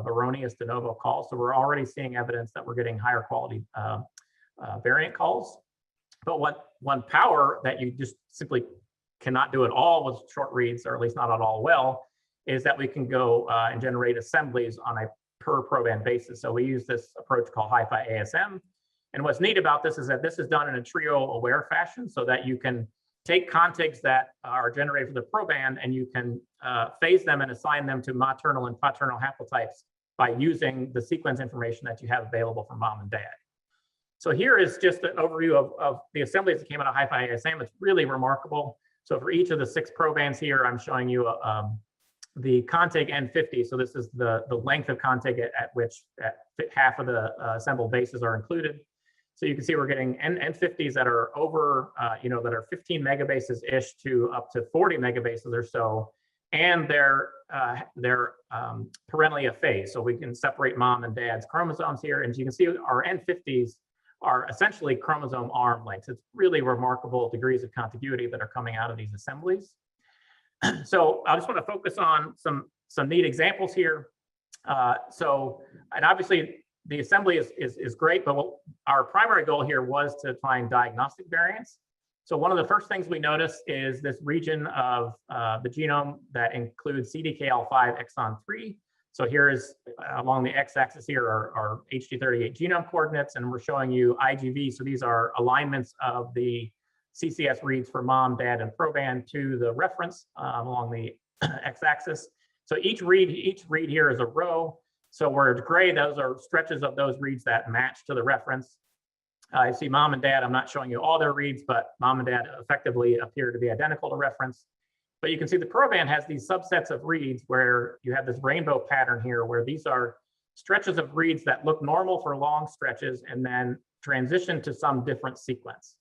erroneous de novo calls. So we're already seeing evidence that we're getting higher quality variant calls. But one power that you just simply cannot do at all with short reads, or at least not at all well, is that we can go and generate assemblies on a per proband basis. So we use this approach called Hi-Fi ASM. And what's neat about this is that this is done in a trio-aware fashion, so that you can take contigs that are generated for the proband and you can phase them and assign them to maternal and paternal haplotypes by using the sequence information that you have available from mom and dad. So here is just an overview of the assemblies that came out of Hi-Fi ASM. It's really remarkable. So for each of the 6 probands here, I'm showing you the contig N50. So this is the length of contig at which half of the assembled bases are included. So you can see we're getting N50s that are over, that are 15 megabases-ish to up to 40 megabases or so, and they're parentally aphased. So we can separate mom and dad's chromosomes here, and you can see our N50s are essentially chromosome arm lengths. It's really remarkable degrees of contiguity that are coming out of these assemblies. So I just want to focus on some neat examples here. And obviously, the assembly is great, but our primary goal here was to find diagnostic variants. So one of the first things we noticed is this region of the genome that includes CDKL5 exon 3. So here is along the x-axis here are HD38 genome coordinates, and we're showing you IGV. So these are alignments of the CCS reads for mom, dad, and proband to the reference along the x-axis. So each read here is a row. So where it's gray, those are stretches of those reads that match to the reference. I see mom and dad, I'm not showing you all their reads, but mom and dad effectively appear to be identical to reference. But you can see the proband has these subsets of reads where you have this rainbow pattern here, where these are stretches of reads that look normal for long stretches and then transition to some different sequence.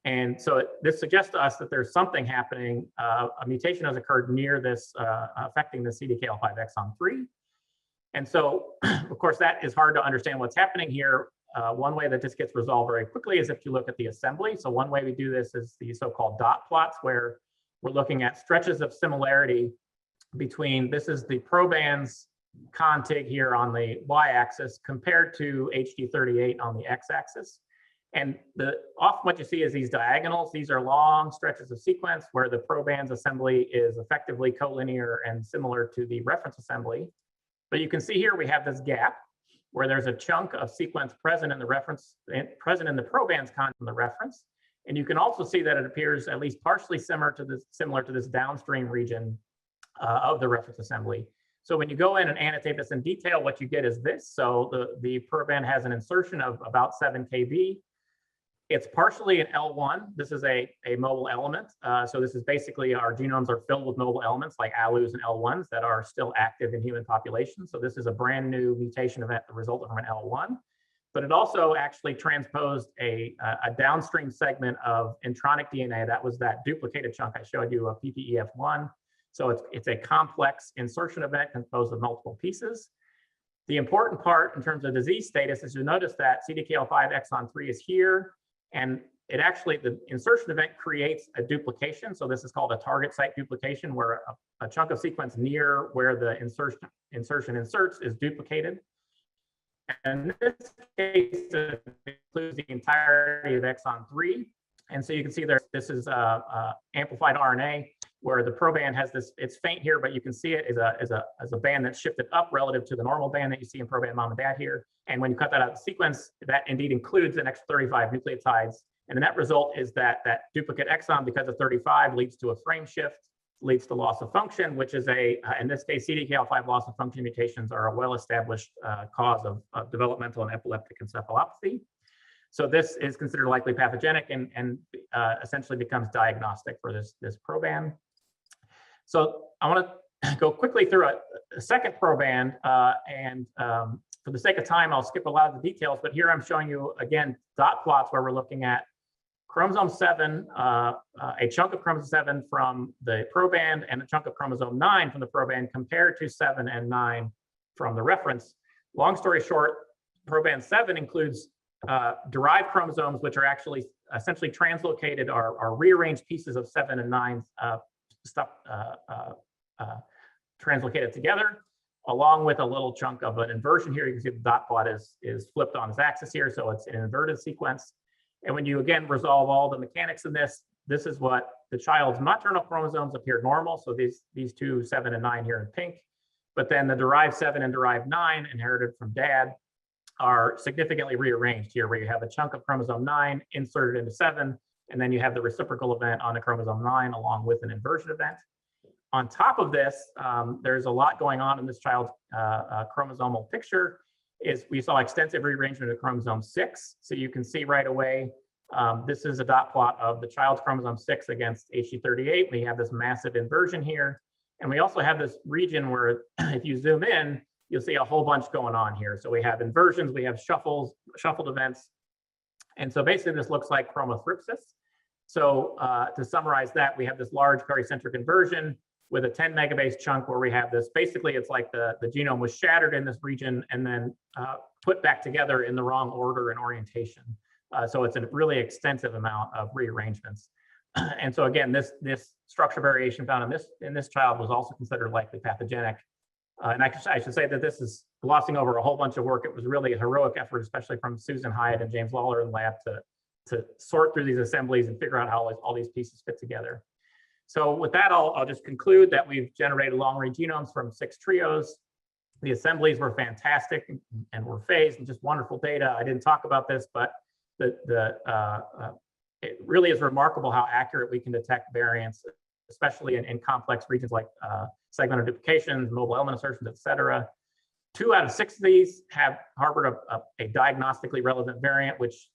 And so this suggests to us that there's something happening. A mutation has occurred near this, affecting the CDKL5 exon 3. And so, of course, that is hard to understand what's happening here. One way that this gets resolved very quickly is if you look at the assembly. So one way we do this is the so-called dot plots, where we're looking at stretches of similarity between, this is the proband's contig here on the y-axis compared to HD38 on the x-axis. And often what you see is these diagonals. These are long stretches of sequence where the proband's assembly is effectively collinear and similar to the reference assembly. But you can see here we have this gap where there's a chunk of sequence present in the reference, present in the proband's content in the reference. And you can also see that it appears at least partially similar to this downstream region of the reference assembly. So when you go in and annotate this in detail, what you get is this. So the proband has an insertion of about 7 kb. It's partially an L1. This is a mobile element. So this is basically our genomes are filled with mobile elements like ALUs and L1s that are still active in human populations. So this is a brand new mutation event that resulted from an L1. But it also actually transposed a downstream segment of intronic DNA. That was that duplicated chunk I showed you of PPEF1. So it's a complex insertion event composed of multiple pieces. The important part in terms of disease status is you notice that CDKL5 exon 3 is here. And it actually, the insertion event creates a duplication. So this is called a target site duplication, where a chunk of sequence near where the insertion inserts is duplicated. And in this case, it includes the entirety of exon 3. And so you can see there, this is amplified RNA. where the proband has this, it's faint here, but you can see it as a band that's shifted up relative to the normal band that you see in proband mom and dad here. And when you cut that out of the sequence, that indeed includes an extra 35 nucleotides. And the net result is that that duplicate exon, because of 35, leads to a frame shift, leads to loss of function, which is in this case, CDKL5 loss of function mutations are a well-established cause of developmental and epileptic encephalopathy. So this is considered likely pathogenic and essentially becomes diagnostic for this proband. So I want to go quickly through a second proband, and for the sake of time, I'll skip a lot of the details, but here I'm showing you, again, dot plots where we're looking at chromosome 7, a chunk of chromosome 7 from the proband and a chunk of chromosome 9 from the proband compared to 7 and 9 from the reference. Long story short, proband 7 includes derived chromosomes, which are actually essentially translocated or rearranged pieces of 7 and 9 translocated together, along with a little chunk of an inversion here. You can see the dot plot is flipped on its axis here, so it's an inverted sequence. And when you again resolve all the mechanics of this, this is what the child's maternal chromosomes appear normal. So these two, 7 and 9 here in pink, but then the derived 7 and derived 9 inherited from dad are significantly rearranged here, where you have a chunk of chromosome 9 inserted into 7, and then you have the reciprocal event on the chromosome 9 along with an inversion event. On top of this, there's a lot going on in this child's chromosomal picture. We saw extensive rearrangement of chromosome 6. So you can see right away, this is a dot plot of the child's chromosome 6 against HG38. We have this massive inversion here. And we also have this region where if you zoom in, you'll see a whole bunch going on here. So we have inversions, we have shuffled events. And so basically this looks like chromothripsis. So to summarize that, we have this large pericentric inversion with a 10 megabase chunk where we have this, basically it's like the genome was shattered in this region and then put back together in the wrong order and orientation. So it's a really extensive amount of rearrangements. And so again, this structure variation found in this child was also considered likely pathogenic. And I should say that this is glossing over a whole bunch of work. It was really a heroic effort, especially from Susan Hyatt and James Lawler in the lab to sort through these assemblies and figure out how all these pieces fit together. So with that, I'll just conclude that we've generated long-read genomes from 6 trios. The assemblies were fantastic and were phased and just wonderful data. I didn't talk about this, but it really is remarkable how accurate we can detect variants, especially in complex regions like segmental duplications, mobile element insertions, et cetera. 2 out of 6 of these have harbored a diagnostically relevant variant, which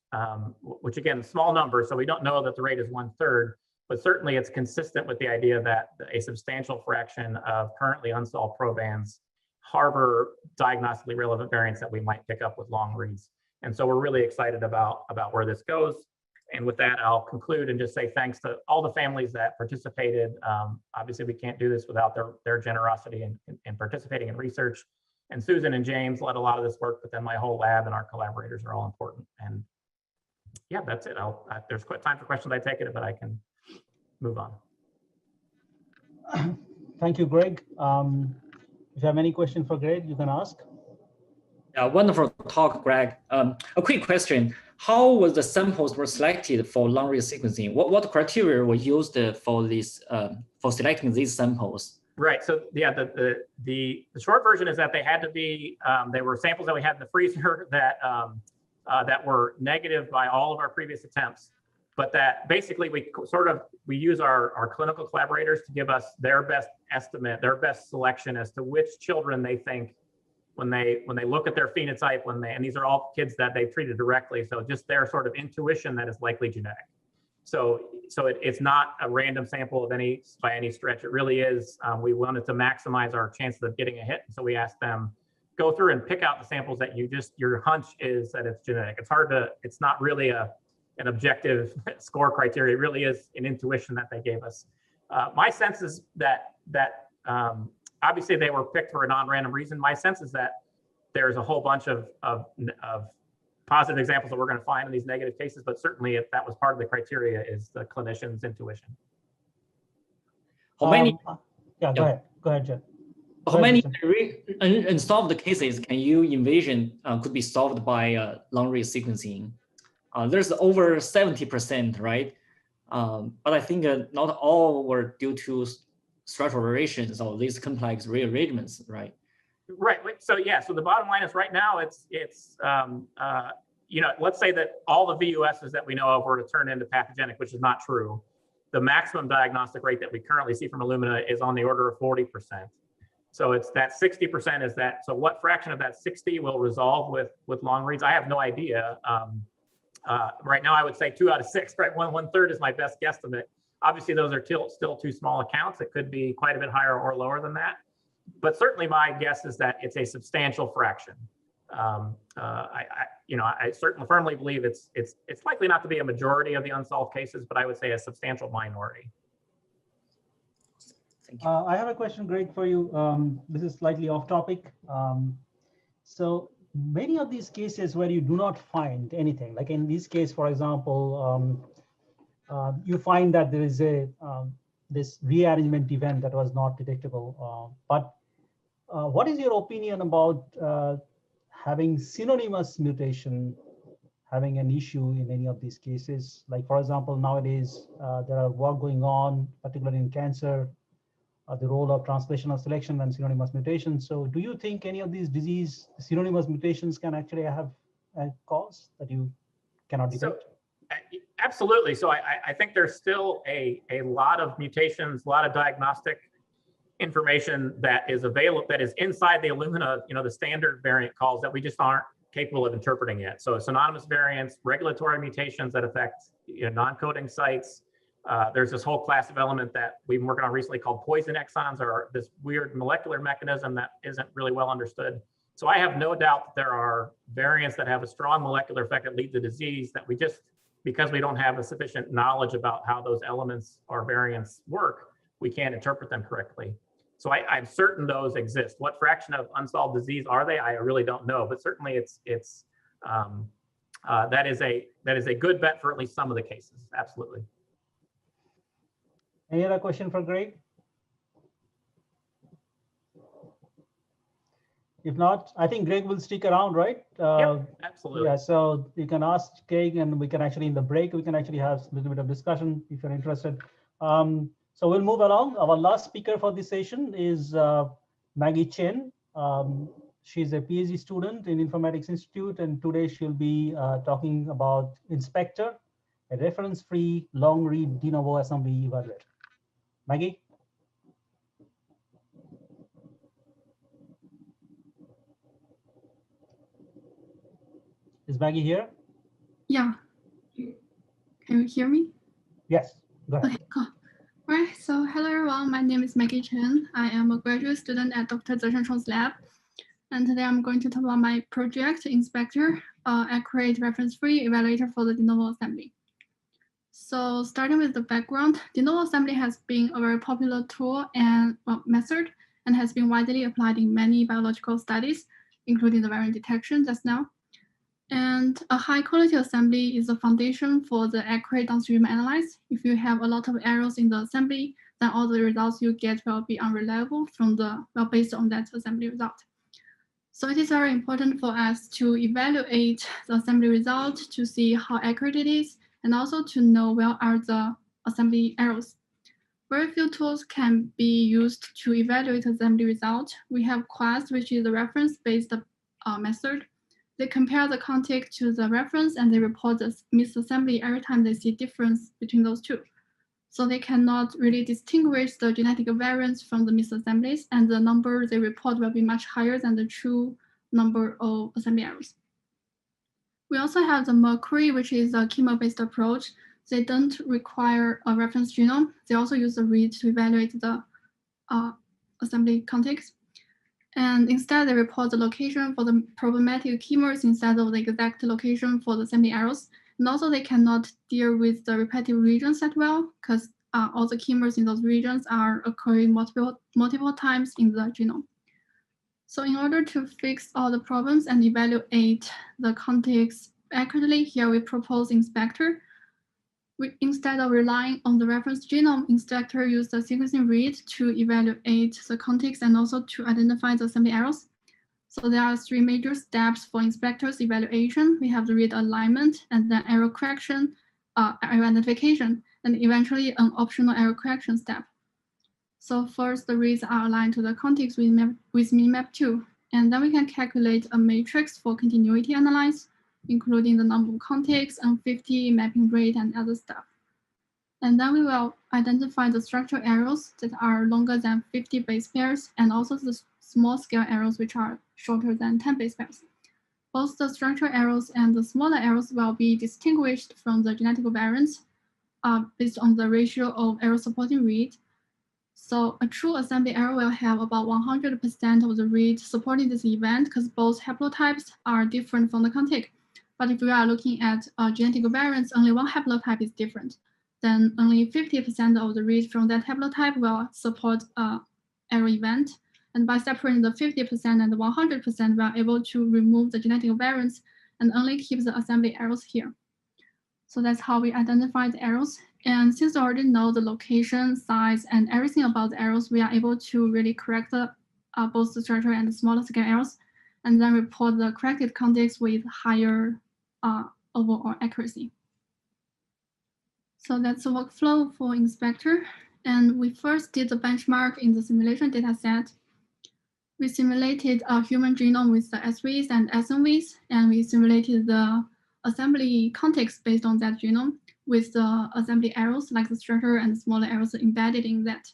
again, small number, so we don't know that the rate is 1/3, but certainly it's consistent with the idea that a substantial fraction of currently unsolved probands harbor diagnostically relevant variants that we might pick up with long reads. And so we're really excited about where this goes. And with that, I'll conclude and just say thanks to all the families that participated. Obviously, we can't do this without their generosity in participating in research. And Susan and James led a lot of this work, but then my whole lab and our collaborators are all important. And yeah, that's it. There's time for questions. I take it, but I can move on. Thank you, Greg. If you have any question for Greg, you can ask. Wonderful talk, Greg. A quick question. How was the samples were selected for long-read sequencing? What criteria were used for this for selecting these samples? Right. So yeah, the short version is that they had to be they were samples that we had in the freezer that were negative by all of our previous attempts, but that basically we use our clinical collaborators to give us their best estimate, their best selection as to which children they think when they look at their phenotype, and these are all kids that they've treated directly, so just their sort of intuition that is likely genetic. So it's not a random sample by any stretch. It really is. We wanted to maximize our chances of getting a hit, so we asked them go through and pick out the samples that your hunch is that it's genetic. It's not really an objective score criteria. It really is an intuition that they gave us. My sense is that obviously they were picked for a non-random reason. My sense is that there's a whole bunch of positive examples that we're going to find in these negative cases, but certainly if that was part of the criteria is the clinician's intuition. How many? Yeah, go ahead, Jeff. How many unsolved cases can you envision could be solved by long-read sequencing? There's over 70%, right? But I think not all were due to structural variations or these complex rearrangements, right? Right. So yeah. So the bottom line is right now it's let's say that all the VUSs that we know of were to turn into pathogenic, which is not true. The maximum diagnostic rate that we currently see from Illumina is on the order of 40%. So it's that 60% is that. So what fraction of that 60 will resolve with long reads? I have no idea. Right now, I would say 2 out of 6. Right, one third is my best guesstimate. Obviously, those are still too small accounts. It could be quite a bit higher or lower than that. But certainly, my guess is that it's a substantial fraction. I certainly firmly believe it's likely not to be a majority of the unsolved cases, but I would say a substantial minority. Thank you. I have a question, Greg, for you. This is slightly off topic. So many of these cases where you do not find anything, like in this case, for example, you find that there is this rearrangement event that was not detectable. But what is your opinion about having synonymous mutation having an issue in any of these cases? Like, for example, nowadays, there are work going on, particularly in cancer, the role of translational selection and synonymous mutations. So do you think any of these disease synonymous mutations can actually have a cause that you cannot detect? So, absolutely. So I think there's still a lot of mutations, a lot of diagnostic information that is available, that is inside the Illumina, the standard variant calls that we just aren't capable of interpreting yet. So synonymous variants, regulatory mutations that affect non-coding sites. There's this whole class of element that we've been working on recently called poison exons, or this weird molecular mechanism that isn't really well understood. So I have no doubt that there are variants that have a strong molecular effect that lead to disease that we just, because we don't have a sufficient knowledge about how those elements or variants work, we can't interpret them correctly. So I'm certain those exist. What fraction of unsolved disease are they? I really don't know, but certainly that is a good bet for at least some of the cases. Absolutely. Any other question for Greg? If not, I think Greg will stick around, right? Yep, absolutely. Yeah, so you can ask Greg, and we can actually, in the break, we can actually have a little bit of discussion if you're interested. So we'll move along. Our last speaker for this session is Maggi Chen. She's a PhD student in Informatics Institute, and today she'll be talking about Inspector, a reference-free long-read de novo assembly evaluator. Maggi? Is Maggi here? Yeah. Can you hear me? Yes, go ahead. Okay, cool. All right, so hello everyone, my name is Maggi Chen. I am a graduate student at Dr. Zheng's lab. And today I'm going to talk about my project, Inspector, accurate reference-free evaluator for the de novo assembly. So starting with the background, de novo assembly has been a very popular tool and method, and has been widely applied in many biological studies, including the variant detection just now. And a high quality assembly is the foundation for the accurate downstream analysis. If you have a lot of errors in the assembly, then all the results you get will be unreliable based on that assembly result. So it is very important for us to evaluate the assembly result to see how accurate it is, and also to know where are the assembly errors. Very few tools can be used to evaluate assembly result. We have Quest, which is a reference-based method. They compare the context to the reference, and they report the misassembly every time they see difference between those two. So they cannot really distinguish the genetic variants from the misassemblies, and the number they report will be much higher than the true number of assembly errors. We also have the Mercury, which is a chemo-based approach. They don't require a reference genome. They also use the read to evaluate the assembly context. And instead, they report the location for the problematic keywords instead of the exact location for the assembly errors. And also, they cannot deal with the repetitive regions that well, because all the keywords in those regions are occurring multiple times in the genome. So in order to fix all the problems and evaluate the context accurately, here we propose Inspector. Instead of relying on the reference genome, Inspector used the sequencing read to evaluate the context and also to identify the assembly errors. So there are 3 major steps for Inspector's evaluation. We have the read alignment, and then error correction, error identification, and eventually an optional error correction step. So first, the reads are aligned to the context with minimap2, and then we can calculate a matrix for continuity analysis, including the number of contexts and 50 mapping rate and other stuff. And then we will identify the structural errors that are longer than 50 base pairs, and also the small scale errors which are shorter than 10 base pairs. Both the structural errors and the smaller errors will be distinguished from the genetic variants based on the ratio of error supporting read. So a true assembly error will have about 100% of the read supporting this event because both haplotypes are different from the context. But if we are looking at genetic variants, only one haplotype is different. Then only 50% of the read from that haplotype will support error event. And by separating the 50% and the 100%, we are able to remove the genetic variants and only keep the assembly errors here. So that's how we identify the errors. And since we already know the location, size, and everything about the errors, we are able to really correct both the structural and the smaller scale errors, and then report the corrected context with higher overall accuracy. So that's the workflow for Inspector. And we first did the benchmark in the simulation dataset. We simulated a human genome with the SVs and SNVs, and we simulated the assembly context based on that genome with the assembly errors like the structure and smaller errors embedded in that.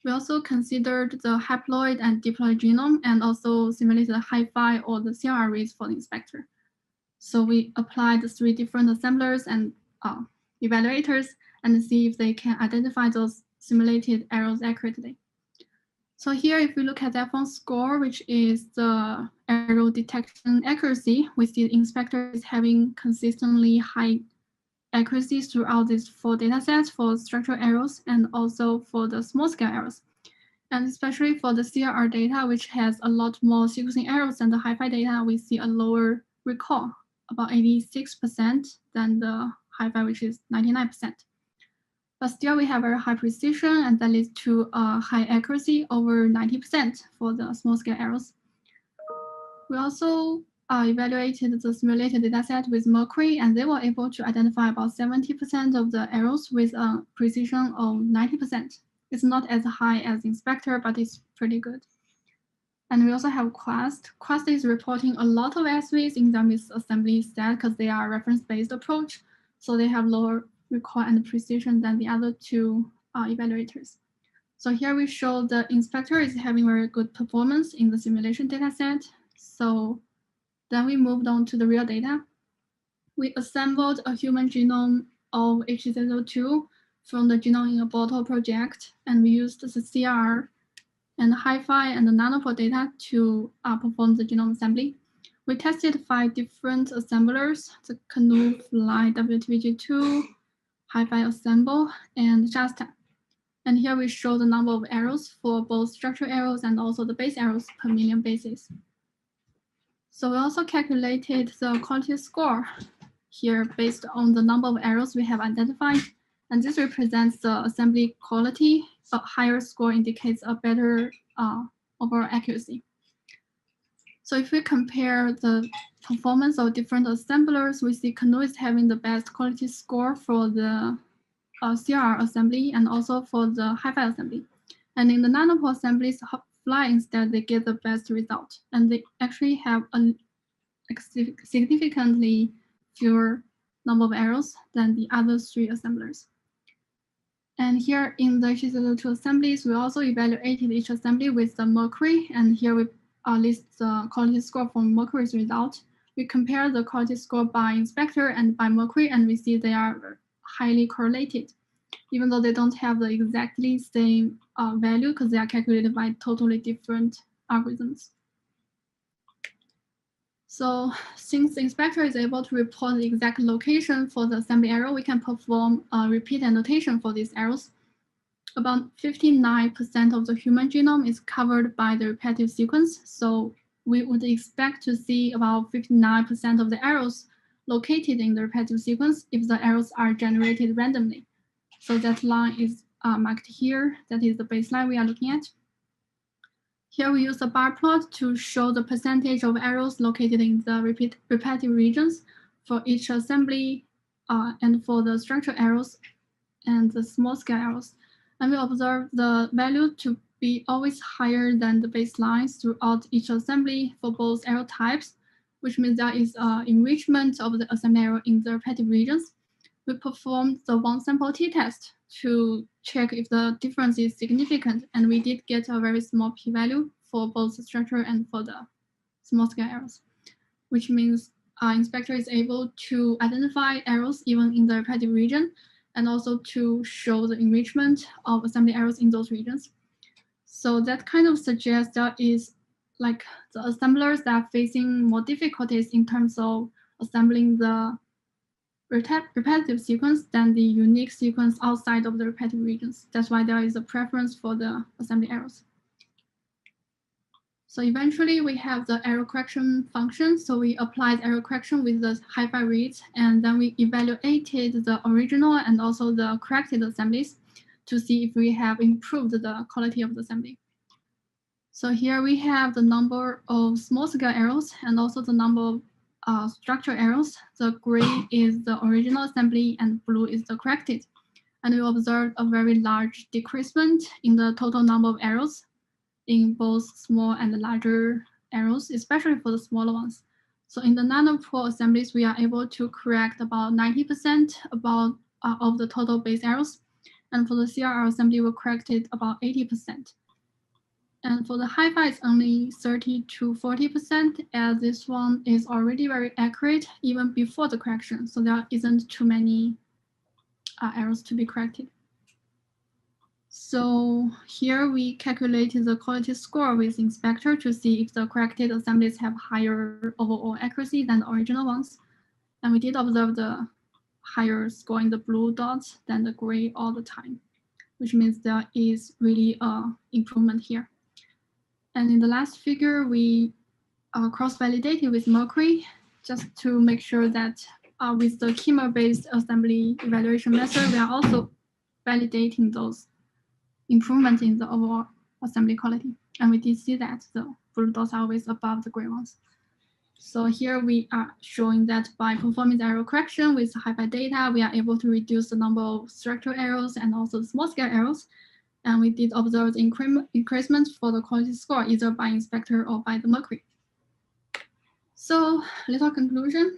We also considered the haploid and diploid genome and also simulated the hi-fi or the CRR reads for the Inspector. So we applied the 3 different assemblers and evaluators and see if they can identify those simulated errors accurately. So here, if we look at that F1 score, which is the error detection accuracy, we see the Inspector is having consistently high accuracy throughout these 4 data sets for structural errors and also for the small scale errors. And especially for the CRR data, which has a lot more sequencing errors than the hi-fi data, we see a lower recall, about 86% than the hi-fi, which is 99%. But still, we have very high precision, and that leads to a high accuracy, over 90% for the small-scale errors. We also evaluated the simulated dataset with Mercury, and they were able to identify about 70% of the errors with a precision of 90%. It's not as high as Inspector, but it's pretty good. And we also have Quest. Quest is reporting a lot of SVs in their misassembly set because they are reference-based approach, so they have lower recall and precision than the other 2 evaluators. So here we show the Inspector is having very good performance in the simulation dataset. So then we moved on to the real data. We assembled a human genome of H002 from the Genome in a Bottle project, and we used the CRR and hi-fi and the nanopore data to perform the genome assembly. We tested 5 different assemblers, the Canoe, Fly, WTVG2, hi-fi assemble, and Shasta. And here we show the number of errors for both structural errors and also the base errors per million bases. So we also calculated the quality score here based on the number of errors we have identified. And this represents the assembly quality. A higher score indicates a better overall accuracy. So if we compare the performance of different assemblers, we see Canoe is having the best quality score for the CRR assembly and also for the hi-fi assembly. And in the nanopore assemblies, Fly instead, they get the best result. And they actually have a significantly fewer number of errors than the other 3 assemblers. And here in the H002 assemblies, we also evaluated each assembly with the Mercury. And here we list the quality score from Mercury's result. We compare the quality score by Inspector and by Mercury, and we see they are highly correlated, even though they don't have the exactly same value because they are calculated by totally different algorithms. So since the Inspector is able to report the exact location for the assembly error, we can perform a repeat annotation for these errors. About 59% of the human genome is covered by the repetitive sequence. So we would expect to see about 59% of the errors located in the repetitive sequence if the errors are generated randomly. So that line is marked here. That is the baseline we are looking at. Here we use a bar plot to show the percentage of errors located in the repetitive regions for each assembly and for the structural errors. and the small scale errors. And we observe the value to be always higher than the baselines throughout each assembly for both error types, which means there is enrichment of the assembly error in the repetitive regions. We performed the one sample t-test to check if the difference is significant, and we did get a very small p-value for both the structure and for the small scale errors, which means our inspector is able to identify errors even in the repetitive region, and also to show the enrichment of assembly errors in those regions. So that kind of suggests there is like the assemblers that are facing more difficulties in terms of assembling the repetitive sequence than the unique sequence outside of the repetitive regions. That's why there is a preference for the assembly errors. So eventually we have the error correction function. So we applied error correction with the hi-fi reads, and then we evaluated the original and also the corrected assemblies to see if we have improved the quality of the assembly. So here we have the number of small scale errors and also the number of structural errors. The gray is the original assembly and blue is the corrected. And we observed a very large decreasement in the total number of errors in both small and larger errors, especially for the smaller ones. So in the nanopool assemblies, we are able to correct about 90% of the total base errors. And for the CRR assembly, we corrected about 80%. And for the hi-fi, it's only 30 to 40%, as this one is already very accurate even before the correction. So there isn't too many errors to be corrected. So here we calculated the quality score with inspector to see if the corrected assemblies have higher overall accuracy than the original ones. And we did observe the higher score in the blue dots than the gray all the time, which means there is really an improvement here. And in the last figure, we cross-validated with mercury just to make sure that with the chemo-based assembly evaluation method, we are also validating those improvements in the overall assembly quality. And we did see that the blue dots are always above the gray ones. So here we are showing that by performing the error correction with hi-fi data, we are able to reduce the number of structural errors and also the small scale errors. And we did observe the increment for the quality score, either by inspector or by the mercury. So little conclusion,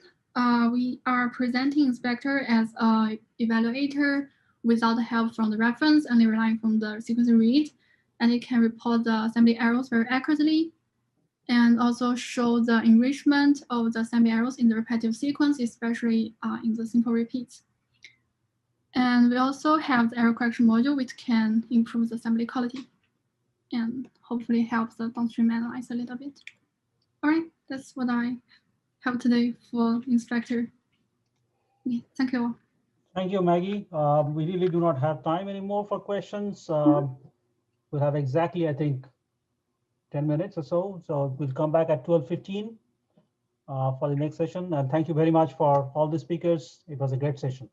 we are presenting inspector as an evaluator without help from the reference, only relying from the sequencing read, and it can report the assembly errors very accurately, and also show the enrichment of the assembly errors in the repetitive sequence, especially in the simple repeats. And we also have the error correction module, which can improve the assembly quality and hopefully help the downstream analyze a little bit. All right, that's what I have today for inspector. Okay, thank you all. Thank you, Maggie. We really do not have time anymore for questions. We'll have exactly, I think, 10 minutes or so. So we'll come back at 12:15 for the next session. And thank you very much for all the speakers. It was a great session.